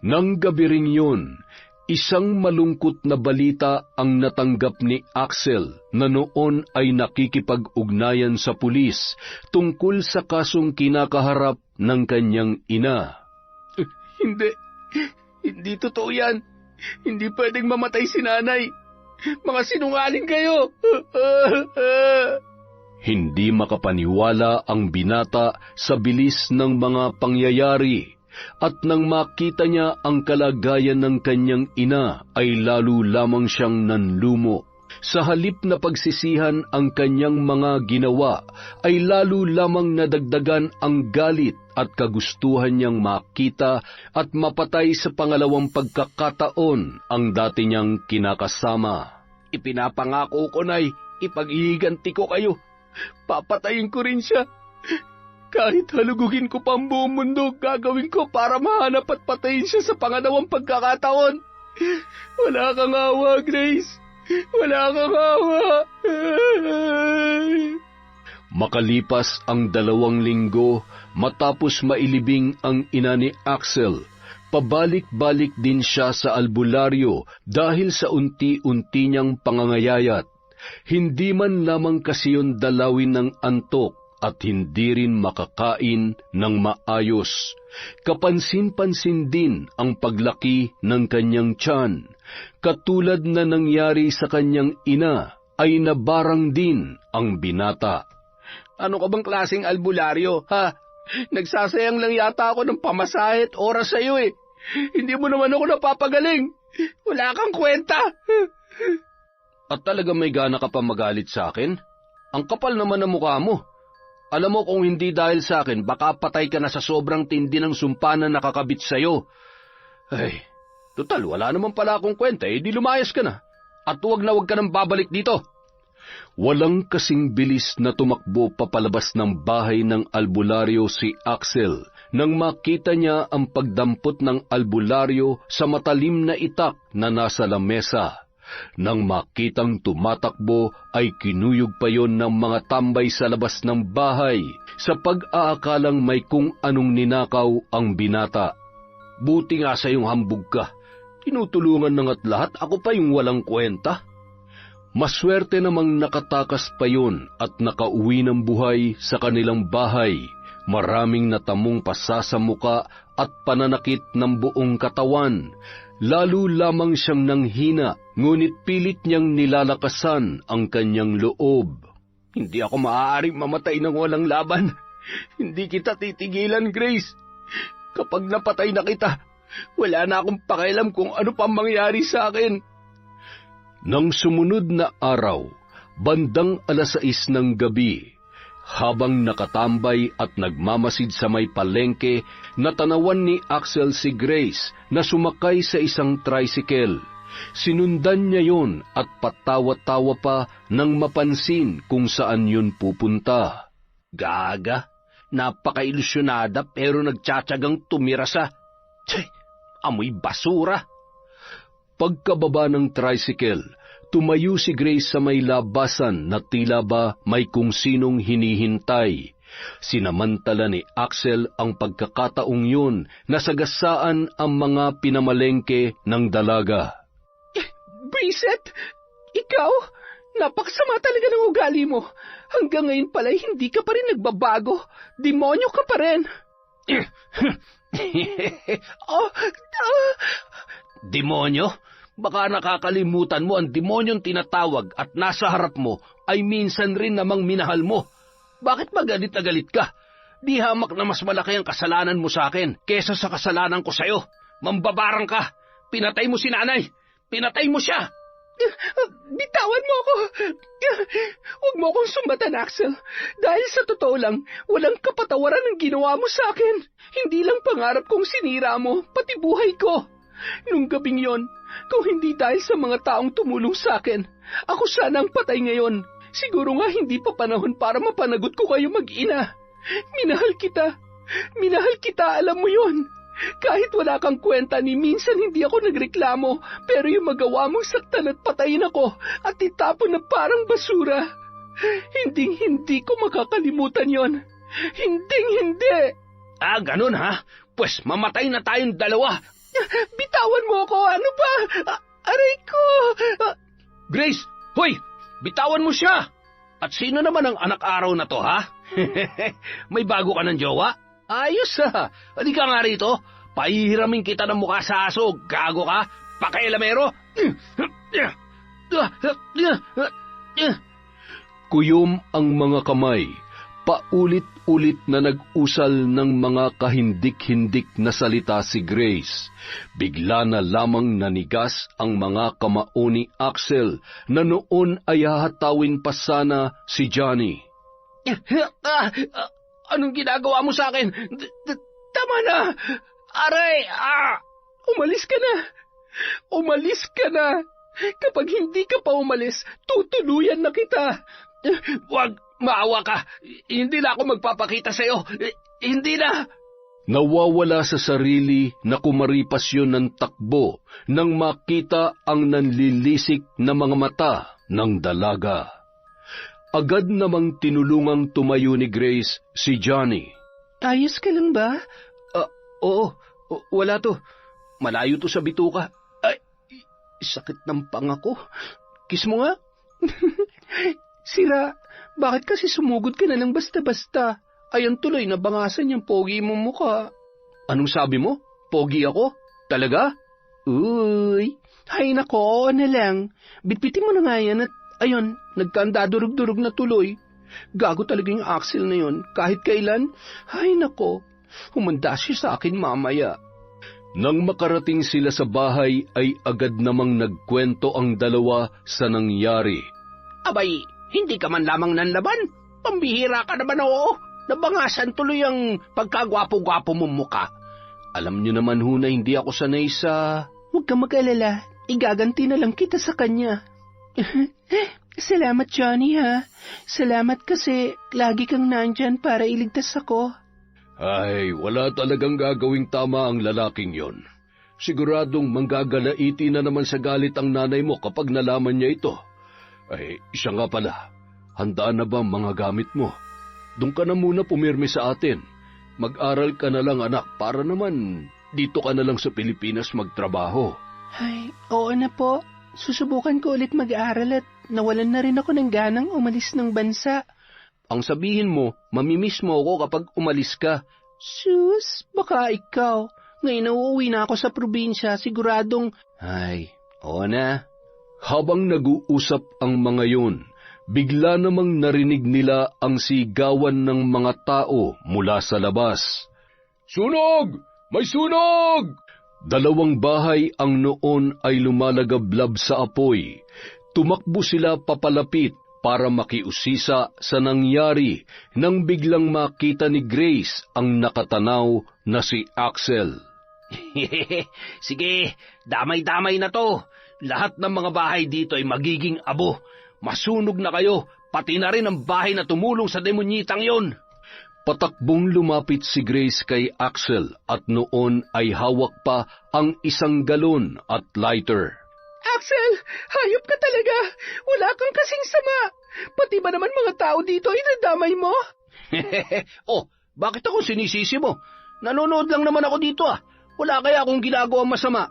Nang gabi rin yun, isang malungkot na balita ang natanggap ni Axel na noon ay nakikipag-ugnayan sa pulis tungkol sa kasong kinakaharap ng kanyang ina. Hindi totoo yan. Hindi pwedeng mamatay si nanay. Mga sinungaling kayo. Hindi makapaniwala ang binata sa bilis ng mga pangyayari, at nang makita niya ang kalagayan ng kanyang ina ay lalo lamang siyang nanlumo. Sa halip na pagsisihan ang kanyang mga ginawa, ay lalo lamang nadagdagan ang galit at kagustuhan niyang makita at mapatay sa pangalawang pagkakataon ang dati niyang kinakasama. Ipinapangako ko, Nay, ipag-ihiganti ko kayo. Papatayin ko rin siya. Kahit halugugin ko pa ang buong mundo, gagawin ko para mahanap at patayin siya sa pangalawang pagkakataon. Wala kang awa, Grace. Wala kang awa. Makalipas ang 2 linggo, matapos mailibing ang ina ni Axel, pabalik-balik din siya sa albularyo dahil sa unti-unti niyang pangangayayat. Hindi man lamang kasi yun dalawin ng antok at hindi rin makakain ng maayos. Kapansin-pansin din ang paglaki ng kanyang tiyan. Katulad na nangyari sa kanyang ina, ay nabarang din ang binata. Ano ka bang klaseng albularyo, ha? Nagsasayang lang yata ako ng pamasahe at oras sa iyo eh. Hindi mo naman ako napapagaling. Wala kang kwenta. At talaga may gana ka pa magalit sa akin? Ang kapal naman ng mukha mo. Alam mo kung hindi dahil sa akin, baka patay ka na sa sobrang tindi ng sumpa na nakakabit sa'yo. Ay, total, wala naman pala akong kwenta, di lumayas ka na. At huwag ka nang babalik dito. Walang kasing bilis na tumakbo papalabas ng bahay ng albularyo si Axel nang makita niya ang pagdampot ng albularyo sa matalim na itak na nasa lamesa. Nang makitang tumatakbo ay kinuyog pa yon ng mga tambay sa labas ng bahay sa pag-aakalang may kung anong ninakaw ang binata. Buti nga sa iyong hambog ka. Tinutulungan na nga't lahat, ako pa yung walang kwenta. Maswerte namang nakatakas pa yon at nakauwi ng buhay sa kanilang bahay. Maraming natamong pasa sa muka at pananakit ng buong katawan. Lalo lamang siyang nanghina, ngunit pilit niyang nilalakasan ang kanyang loob. Hindi ako maaaring mamatay ng walang laban. Hindi kita titigilan, Grace. Kapag napatay na kita, wala na akong pakialam kung ano pang mangyari sa akin. Nang sumunod na araw, bandang 6:00 ng gabi, habang nakatambay at nagmamasid sa may palengke, natanawan ni Axel si Grace na sumakay sa isang tricycle. Sinundan niya yon at patawa-tawa pa nang mapansin kung saan yun pupunta. Gaga, napaka-ilusyonada pero nagtsatsagang tumira sa... amoy basura. Pagkababa ng tricycle, tumayo si Grace sa may labasan na tila ba may kung sinong hinihintay. Sinamantala ni Axel ang pagkakataong yun na sagasaan ang mga pinamalengke ng dalaga. Brisette, ikaw? Napakasama talaga ng ugali mo. Hanggang ngayon pala'y hindi ka pa rin nagbabago. Demonyo ka pa rin. Demonyo? Baka nakakalimutan mo ang demonyong tinatawag at nasa harap mo ay minsan rin namang minahal mo. Bakit ba galit na galit ka? Di hamak na mas malaki ang kasalanan mo sa akin kesa sa kasalanan ko sa'yo. Mambabarang ka. Pinatay mo si nanay. Pinatay mo siya. Bitawan mo ako. Huwag mo akong sumbatan, Axel. Dahil sa totoo lang, walang kapatawaran ang ginawa mo sa akin. Hindi lang pangarap kong sinira mo, pati buhay ko. Nung gabing yon, kung hindi dahil sa mga taong tumulong sa akin, ako sana ang patay ngayon. Siguro nga hindi pa panahon para mapanagot ko kayo mag-ina. Minahal kita. Minahal kita, alam mo yon. Kahit wala kang kwenta ni minsan hindi ako nagreklamo, pero yung magawa mong saktan at patayin ako at itapon na parang basura. Hindi ko makakalimutan yon. Hindi. Ah, ganun ha? Pues mamatay na tayong dalawa. Bitawan mo ako, ano ba? Aray ko! Grace, hoy! Bitawan mo siya! At sino naman ang anak-araw na to, ha? May bago ka ng jowa? Ayos ha! Halika nga rito. Pahihiramin kita ng mukha sa aso. Gago ka? Pakailamero? Kuyom ang mga kamay. Paulit-ulit na nag-usal ng mga kahindik-hindik na salita si Grace. Bigla na lamang nanigas ang mga kamao ni Axel na noon ay hahatawin pa sana si Johnny. Anong ginagawa mo sa akin? Tama na! Aray! Umalis ka na! Umalis ka na! Kapag hindi ka pa umalis, tutuluyan na kita! Wag! Maawa ka! Hindi na ako magpapakita sa'yo! Hindi na! Nawawala sa sarili na kumaripas yun ng takbo nang makita ang nanlilisik na mga mata ng dalaga. Agad namang tinulungang tumayo ni Grace si Johnny. Ayos ka lang ba? Oo, wala to. Malayo to sa bituka. Ay, sakit ng panga ko. Kiss mo nga. Sira, bakit kasi sumugod ka na ng basta-basta? Ayan tuloy, nabangasan yung pogi mong mukha. Anong sabi mo? Pogi ako? Talaga? Uy, hay nako, oo na lang. Bitbitin mo na nga yan at ayun, nagkandadurog-durog na tuloy. Gago talaga yung Axel na yun. Kahit kailan, hay nako, humanda siya sa akin mamaya. Nang makarating sila sa bahay ay agad namang nagkwento ang dalawa sa nangyari. Abay, hindi ka man lamang nanlaban. Pambihira ka naman, oo. Nabangasan tuloy ang pagkagwapo-gwapo mong muka. Alam niyo naman ho na hindi ako sanay sa... Huwag kang mag-alala, igaganti na lang kita sa kanya. Salamat, Johnny, ha. Salamat kasi lagi kang nandyan para iligtas ako. Ay, wala talagang gagawing tama ang lalaking yon. Siguradong manggagalaiti na naman sa galit ang nanay mo kapag nalaman niya ito. Ay, siya nga pala. Handaan na ba ang mga gamit mo? Doon ka na muna pumirmi sa atin. Mag-aral ka na lang, anak, para naman dito ka na lang sa Pilipinas magtrabaho. Ay, oo na po. Susubukan ko ulit mag-aaral at nawalan na rin ako ng ganang umalis ng bansa. Ang sabihin mo, mamimiss mo ako kapag umalis ka. Sus, baka ikaw. Ngayon na uuwi na ako sa probinsya, siguradong... Ay, oo na. Habang nag-uusap ang mga yun, bigla namang narinig nila ang sigawan ng mga tao mula sa labas. Sunog! May sunog! Dalawang bahay ang noon ay lumalagablab sa apoy. Tumakbo sila papalapit para makiusisa sa nangyari nang biglang makita ni Grace ang nakatanaw na si Axel. Sige, damay-damay na to. Lahat ng mga bahay dito ay magiging abo. Masunog na kayo, pati na rin ang bahay na tumulong sa demonyitang yon. Patakbong lumapit si Grace kay Axel at noon ay hawak pa ang 1 galon at lighter. Axel, hayop ka talaga. Wala kang kasing sama. Pati ba naman mga tao dito ay nadamay mo? Oh, bakit ako sinisisi mo? Nanonood lang naman ako dito ah. Wala kaya akong ginagawang masama.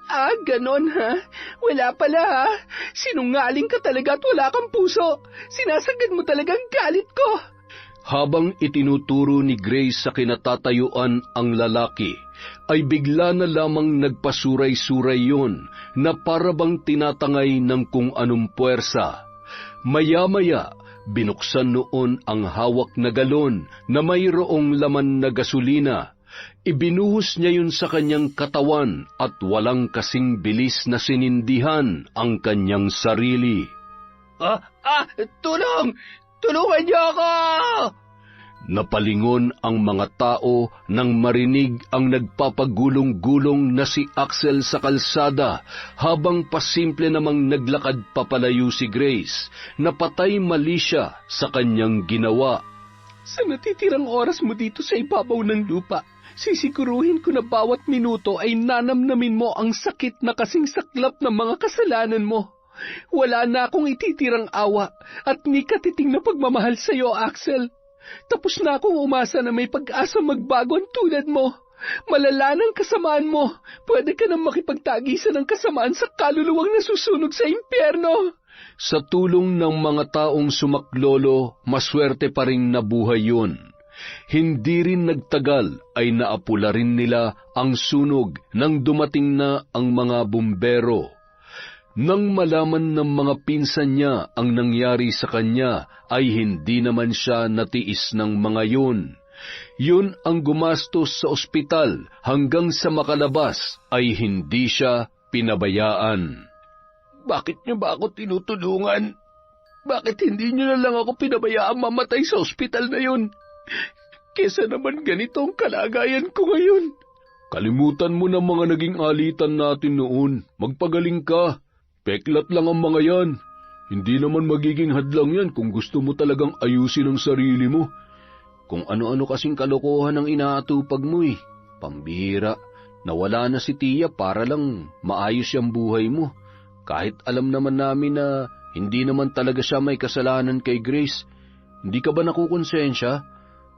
Ah, ganon ha? Wala pala ha? Sinungaling ka talaga at wala kang puso. Sinasagad mo talagang galit ko. Habang itinuturo ni Grace sa kinatatayuan ang lalaki, ay bigla na lamang nagpasuray-suray yon na parabang tinatangay ng kung anong puwersa. Maya-maya, binuksan noon ang hawak na galon na mayroong laman na gasolina. Ibinuhos niya yun sa kanyang katawan at walang kasing bilis na sinindihan ang kanyang sarili. Tulong! Tulungan niyo ako! Napalingon ang mga tao nang marinig ang nagpapagulong-gulong na si Axel sa kalsada habang pasimple namang naglakad papalayo si Grace na patay mali siya sa kanyang ginawa. Sa natitirang oras mo dito sa ibabaw ng lupa, sisiguruhin ko na bawat minuto ay nanamnamin mo ang sakit na kasing saklap ng mga kasalanan mo. Wala na akong ititirang awa at ni katiting na pagmamahal sa iyo, Axel. Tapos na akong umasa na may pag-asa magbago ang tulad mo. Malala ng kasamaan mo. Pwede ka nang makipagtagisan ng kasamaan sa kaluluwang nasusunog sa impyerno. Sa tulong ng mga taong sumaklolo, maswerte pa rin nabuhay yun. Hindi rin nagtagal ay naapula rin nila ang sunog nang dumating na ang mga bumbero. Nang malaman ng mga pinsan niya ang nangyari sa kanya, ay hindi naman siya natiis ng mga yun. Yun ang gumastos sa ospital hanggang sa makalabas ay hindi siya pinabayaan. Bakit niyo ba ako tinutulungan? Bakit hindi niyo na lang ako pinabayaan mamatay sa ospital na yun? Kesa naman ganito ang kalagayan ko ngayon. Kalimutan mo na mga naging alitan natin noon. Magpagaling ka. Peklat lang ang mga yan. Hindi naman magiging hadlang yan kung gusto mo talagang ayusin ang sarili mo. Kung ano-ano kasing kalokohan ang inaatupag mo eh. Pambihira. Nawala na si Tia para lang maayos yung buhay mo. Kahit alam naman namin na hindi naman talaga siya may kasalanan kay Grace. Hindi ka ba nakukonsensya?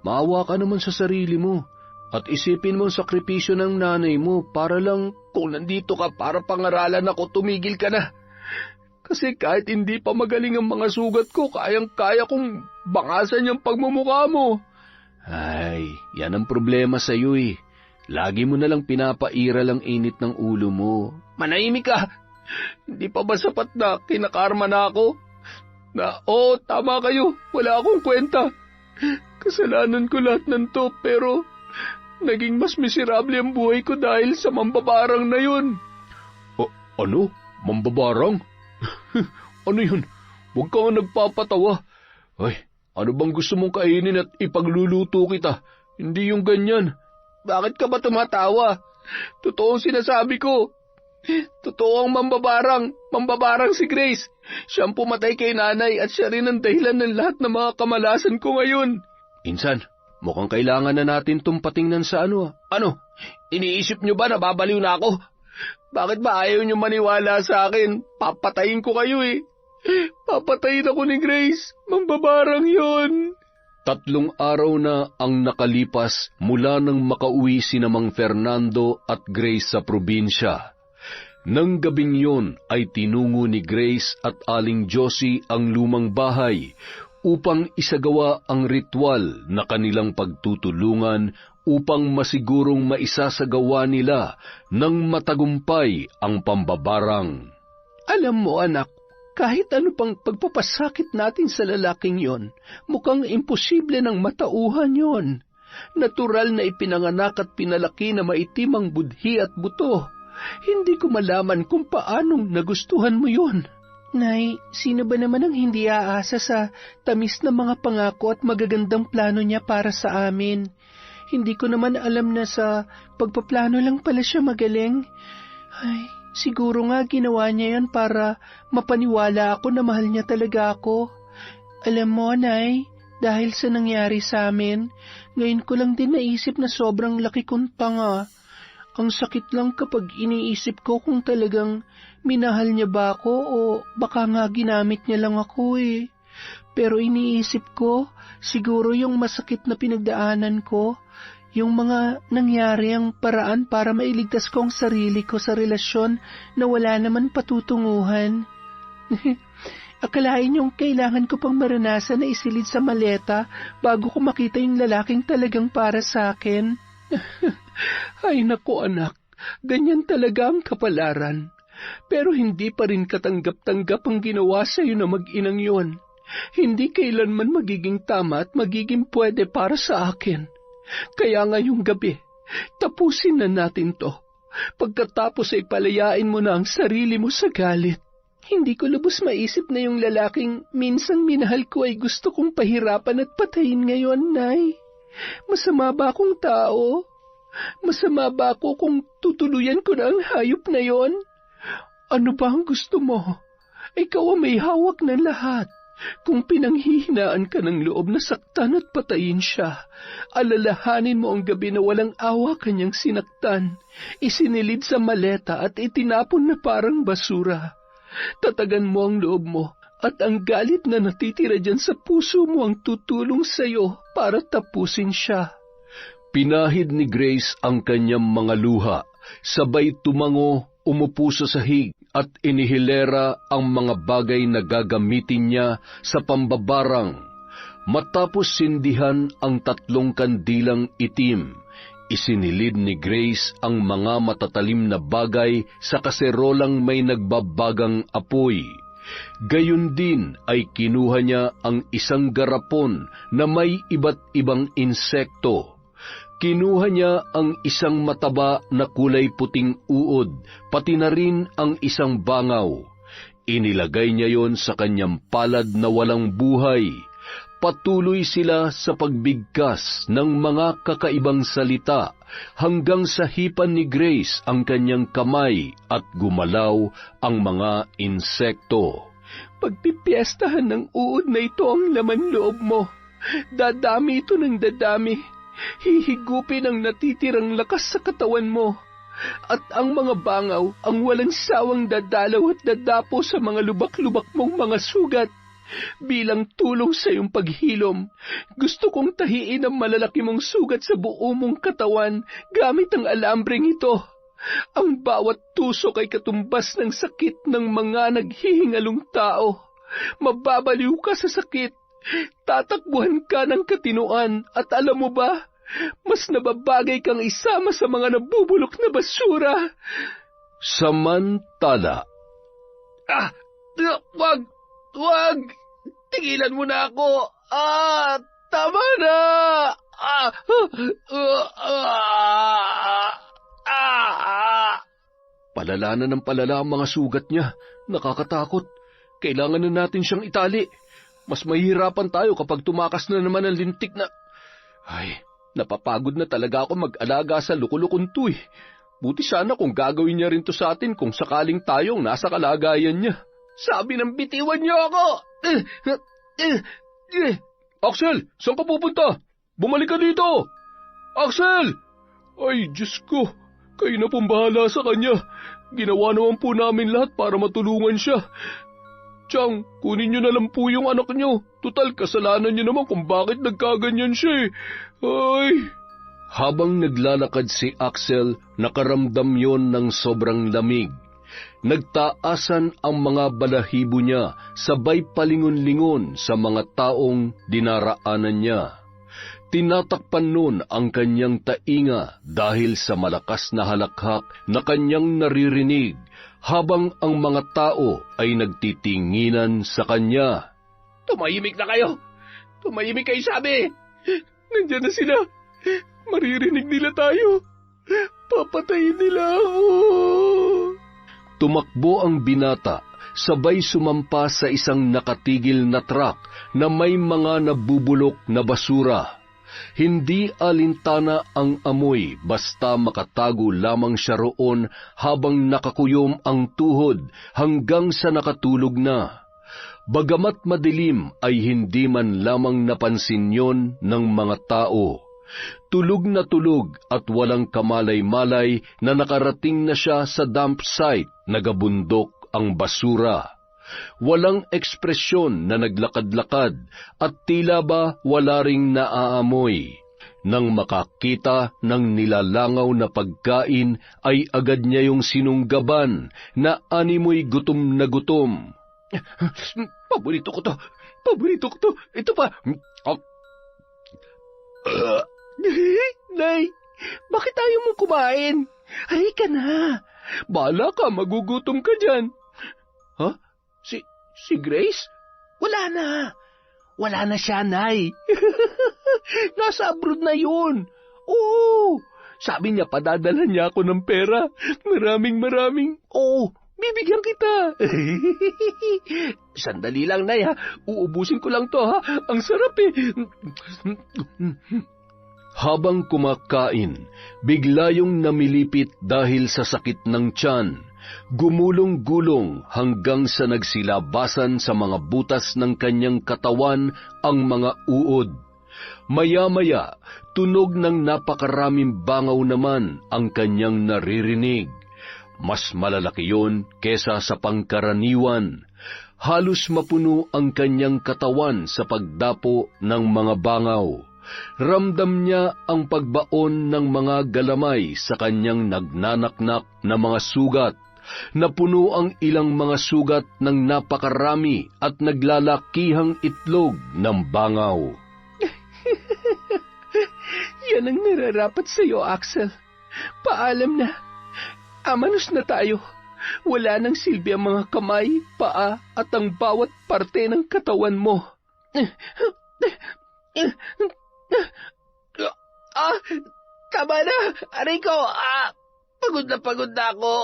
Maawa ka naman sa sarili mo. At isipin mo ang sakripisyo ng nanay mo para lang kung nandito ka para pangaralan ako, tumigil ka na. Kasi kahit hindi pa magaling ang mga sugat ko, kayang-kaya kong bangasan yung pagmumukha mo. Ay, yan ang problema sa iyo eh. Lagi mo na lang pinapairal ang init ng ulo mo. Manahimik ka! Hindi pa ba sapat na kinakarma na ako? Tama kayo, wala akong kwenta. Kasalanan ko lahat ng to, pero naging mas miserable ang buhay ko dahil sa mambabarang na yun. Ano? Mambabarang? Ano yun? Huwag ka nga nagpapatawa. Ay, ano bang gusto mong kainin at ipagluluto kita? Hindi yung ganyan. Bakit ka ba tumatawa? Totoo ang sinasabi ko. Totoo ang mambabarang. Mambabarang si Grace. Siyang pumatay kay nanay at siya rin ang dahilan ng lahat ng mga kamalasan ko ngayon. Insan, mukhang kailangan na natin itong patingnan sa ano. Ano? Iniisip niyo ba na babaliw na ako? Bakit ba ayaw niyo maniwala sa akin? Papatayin ko kayo eh. Papatayin ako ni Grace. Mambabarang yon. 3 araw na ang nakalipas mula nang makauwi si Mang Fernando at Grace sa probinsya. Nang gabing yon ay tinungo ni Grace at Aling Josie ang lumang bahay upang isagawa ang ritual na kanilang pagtutulungan upang masigurong maisasagawa nila ng matagumpay ang pambabarang. Alam mo anak, kahit ano pang pagpapasakit natin sa lalaking yon, mukhang imposible ng matauhan yon. Natural na ipinanganak at pinalaki na maitim ang budhi at buto. Hindi ko malaman kung paanong nagustuhan mo yon. Nay, sino ba naman ang hindi aasa sa tamis na mga pangako at magagandang plano niya para sa amin? Hindi ko naman alam na sa pagpaplano lang pala siya magaling. Ay, siguro nga ginawa niya yan para mapaniwala ako na mahal niya talaga ako. Alam mo, Nay, dahil sa nangyari sa amin, ngayon ko lang din naisip na sobrang laki kong tanga. Ang sakit lang kapag iniisip ko kung talagang minahal niya ba ako o baka nga ginamit niya lang ako eh. Pero iniisip ko, siguro yung masakit na pinagdaanan ko, yung mga nangyari ang paraan para mailigtas ko ang sarili ko sa relasyon na wala naman patutunguhan. Akalain yung kailangan ko pang maranasan na isilid sa maleta bago ko makita yung lalaking talagang para sa akin. Ay naku anak, ganyan talaga ang kapalaran. Pero hindi pa rin katanggap-tanggap ang ginawa sa iyo na mag-inang yon. Hindi kailanman magiging tama at magiging pwede para sa akin. Kaya ngayong gabi, tapusin na natin to. Pagkatapos ay palayain mo na ang sarili mo sa galit. Hindi ko lubos maisip na yung lalaking minsang minahal ko ay gusto kong pahirapan at patayin ngayon, Nay. Masama ba akong tao? Masama ba ako kung tutuluyan ko na ang hayop na yon? Ano ba ang gusto mo? Ikaw ang may hawak ng lahat. Kung pinanghihinaan ka ng loob na saktan at patayin siya, alalahanin mo ang gabi na walang awa kanyang sinaktan, isinilid sa maleta at itinapon na parang basura. Tatagan mo ang loob mo at ang galit na natitira dyan sa puso mo ang tutulong sa'yo para tapusin siya. Pinahid ni Grace ang kanyang mga luha, sabay tumango, umupo sa sahig at inihilera ang mga bagay na gagamitin niya sa pambabarang. Matapos sindihan ang 3 kandilang itim, Isinilid ni Grace ang mga matatalim na bagay sa kaserolang may nagbabagang apoy. Gayon din ay kinuha niya ang isang garapon na may iba't ibang insekto. Kinuha niya ang isang mataba na kulay puting uod, pati na rin ang isang bangaw. Inilagay niya yon sa kanyang palad na walang buhay. Patuloy sila sa pagbigkas ng mga kakaibang salita hanggang sa hipan ni Grace ang kanyang kamay at gumalaw ang mga insekto. Pagpipiestahan ng uod na ito ang laman loob mo. Dadami ito ng dadami. Hihigupin ang natitirang lakas sa katawan mo. At ang mga bangaw ang walang sawang dadalaw at dadapo sa mga lubak-lubak mong mga sugat. Bilang tulong sa iyong paghilom, gusto kong tahiin ang malalaki mong sugat sa buo mong katawan gamit ang alambreng ito. Ang bawat tusok ay katumbas ng sakit ng mga naghihingalong tao. Mababaliw ka sa sakit. Tatakbuhan ka ng katinuan at alam mo ba, mas nababagay kang isama sa mga nabubulok na basura. Samantala, Wag! Tigilan mo na ako! Tama na! palala na ng palala ang mga sugat niya. Nakakatakot. Kailangan na natin siyang itali. Mas mahihirapan tayo kapag tumakas na naman ang lintik na... Ay, napapagod na talaga ako mag-alaga sa lukulukon to eh. Buti sana kung gagawin niya rin to sa atin kung sakaling tayong nasa kalagayan niya. Sabi ng bitiwan niyo ako! Axel, saan ka pupunta? Bumalik ka dito! Axel! Ay, Diyos ko, kayo na pong bahala sa kanya. Ginawa naman po namin lahat para matulungan siya. Chang, kunin niyo na lang po yung anak niyo. Tutal, kasalanan niyo naman kung bakit nagkaganyan siya eh. Ay... Habang naglalakad si Axel, nakaramdam yon ng sobrang lamig. Nagtaasan ang mga balahibo niya, sabay palingon-lingon sa mga taong dinaraanan niya. Tinatakpan nun ang kanyang tainga dahil sa malakas na halakhak na kanyang naririnig habang ang mga tao ay nagtitinginan sa kanya. Tumahimik na kayo! Tumahimik kayo, sabi! Nandiyan na sila! Maririnig nila tayo! Papatayin nila ako! Tumakbo ang binata, sabay sumampa sa isang nakatigil na truck na may mga nabubulok na basura. Hindi alintana ang amoy basta makatago lamang siya roon habang nakakuyom ang tuhod hanggang sa nakatulog na. Bagamat madilim ay hindi man lamang napansin yon ng mga tao. Tulog na tulog at walang kamalay-malay na nakarating na siya sa dump site, nagabundok ang basura. Walang ekspresyon na naglakad-lakad at tila ba wala ring naaamoy. Nang makakita ng nilalangaw na pagkain ay agad niya yung sinunggaban na animoy gutom na gutom. Paborito ko to! Paborito ko to! Ito pa! Nay, bakit ayaw mong kumain? Halika na. Bahala ka, magugutom ka dyan. Ha? Si Grace? Wala na. Wala na siya, Nay. Nasa abroad na yun. Oo. Sabi niya, padadala niya ako ng pera. Maraming. Oo, bibigyan kita. Sandali lang, Nay, ha. Uubusin ko lang to, ha. Ang sarap eh. Habang kumakain, bigla yung namilipit dahil sa sakit ng tiyan. Gumulong-gulong hanggang sa nagsilabasan sa mga butas ng kanyang katawan ang mga uod. Maya-maya, tunog ng napakaraming bangaw naman ang kanyang naririnig. Mas malalaki yon kesa sa pangkaraniwan. Halos mapuno ang kanyang katawan sa pagdapo ng mga bangaw. Ramdam niya ang pagbaon ng mga galamay sa kanyang nagnanaknak na mga sugat. Napuno ang ilang mga sugat ng napakarami at naglalakihang itlog ng bangaw. Yan ang nararapat sa'yo, Axel. Paalam na. Amanos na tayo. Wala nang silbi ang mga kamay, paa, at ang bawat parte ng katawan mo. Tama na, Rico. Pagod na ako.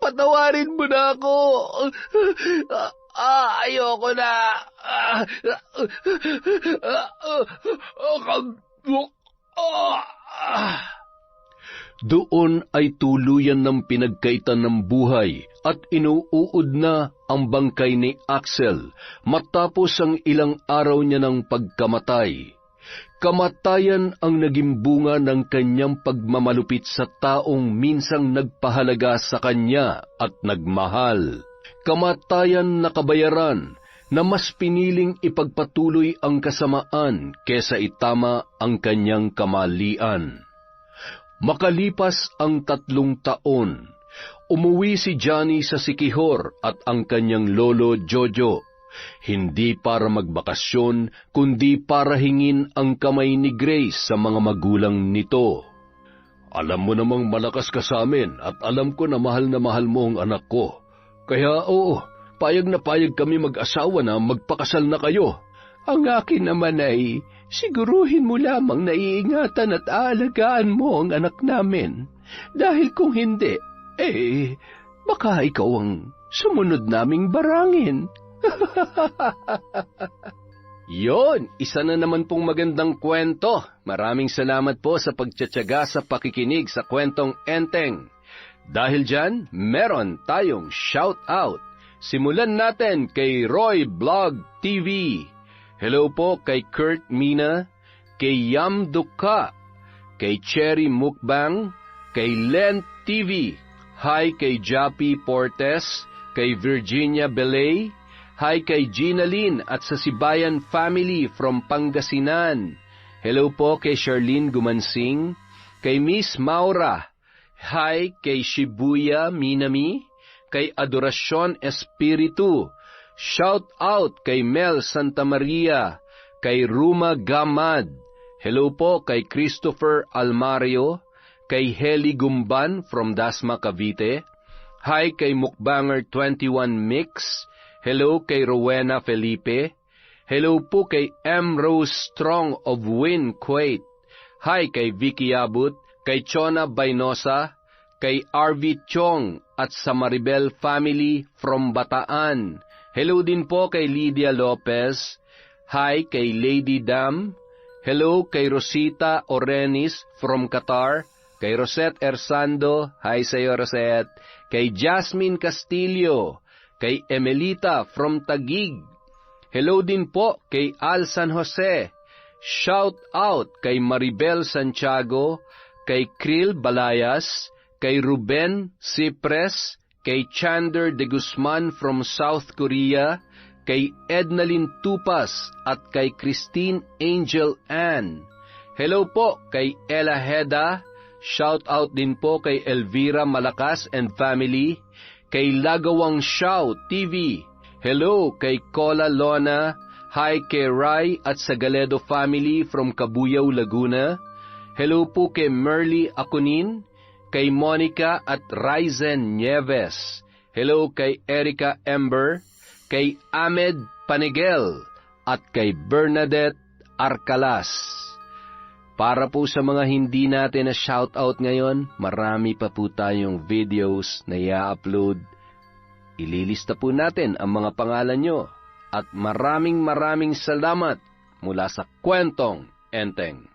Patawarin mo na ako. Ayoko na. Doon ay tuluyan ng pinagkaitan ng buhay at inuuod na ang bangkay ni Axel matapos ang ilang araw niya ng pagkamatay. Kamatayan ang naging bunga ng kanyang pagmamalupit sa taong minsang nagpahalaga sa kanya at nagmahal. Kamatayan na kabayaran na mas piniling ipagpatuloy ang kasamaan kesa itama ang kanyang kamalian. Makalipas ang 3 taon, umuwi si Johnny sa Siquijor at ang kanyang lolo Jojo, hindi para magbakasyon kundi para hingin ang kamay ni Grace sa mga magulang nito. Alam mo namang malakas ka sa amin at alam ko na mahal mo ang anak ko. Kaya oo, payag na payag kami mag-asawa na magpakasal na kayo. Ang akin naman ay siguruhin mo lamang na iingatan at aalagaan mo ang anak namin. Dahil kung hindi, baka ikaw ang sumunod naming barangin. Yon, isa na naman pong magandang kwento. Maraming salamat po sa pagtsatsaga sa pakikinig sa kwentong Enteng. Dahil dyan, meron tayong shout out. Simulan natin kay Roy Vlog TV. Hello po kay Kurt Mina, kay Yam Duka, kay Cherry Mukbang, kay Len TV. Hi kay Jappy Portes, kay Virginia Belay. Hi kay Gina Lynn at sa Sibayan family from Pangasinan. Hello po kay Charlene Gumansing, kay Miss Maura. Hi kay Shibuya Minami, kay Adoracion Espiritu. Shout out kay Mel Santa Maria, kay Ruma Gamad. Hello po kay Christopher Almario, kay Heli Gumban from Dasma, Cavite. Hi kay Mukbanger 21 Mix. Hello kay Rowena Felipe. Hello po kay M. Rose Strong of Win, Kuwait. Hi kay Vicky Abut, kay Chona Bainosa, kay RV Chong at sa Maribel family from Bataan. Hello din po kay Lydia Lopez. Hi kay Lady Dam. Hello kay Rosita Orenis from Qatar. Kay Rosette Ersando. Hi sa'yo, Rosette. Kay Jasmine Castillo. Kay Emelita from Taguig. Hello din po kay Al San Jose. Shout out kay Maribel Santiago, kay Krill Balayas, kay Ruben Cipres, kay Chander de Guzman from South Korea, kay Ednalyn Tupas at kay Christine Angel Ann. Hello po kay Ella Heda. Shout out din po kay Elvira Malakas and family, kay Lagawang Shaw TV. Hello kay Cola Lona. Hi kay Rai at Sagaledo family from Cabuyao, Laguna. Hello po kay Merly Akunin, kay Monica at Ryzen Nieves. Hello kay Erica Ember, kay Ahmed Panigel, at kay Bernadette Arcalas. Para po sa mga hindi natin na shoutout ngayon, marami pa po tayong videos na i-upload. Ililista po natin ang mga pangalan nyo. At maraming salamat mula sa Kwentong Enteng.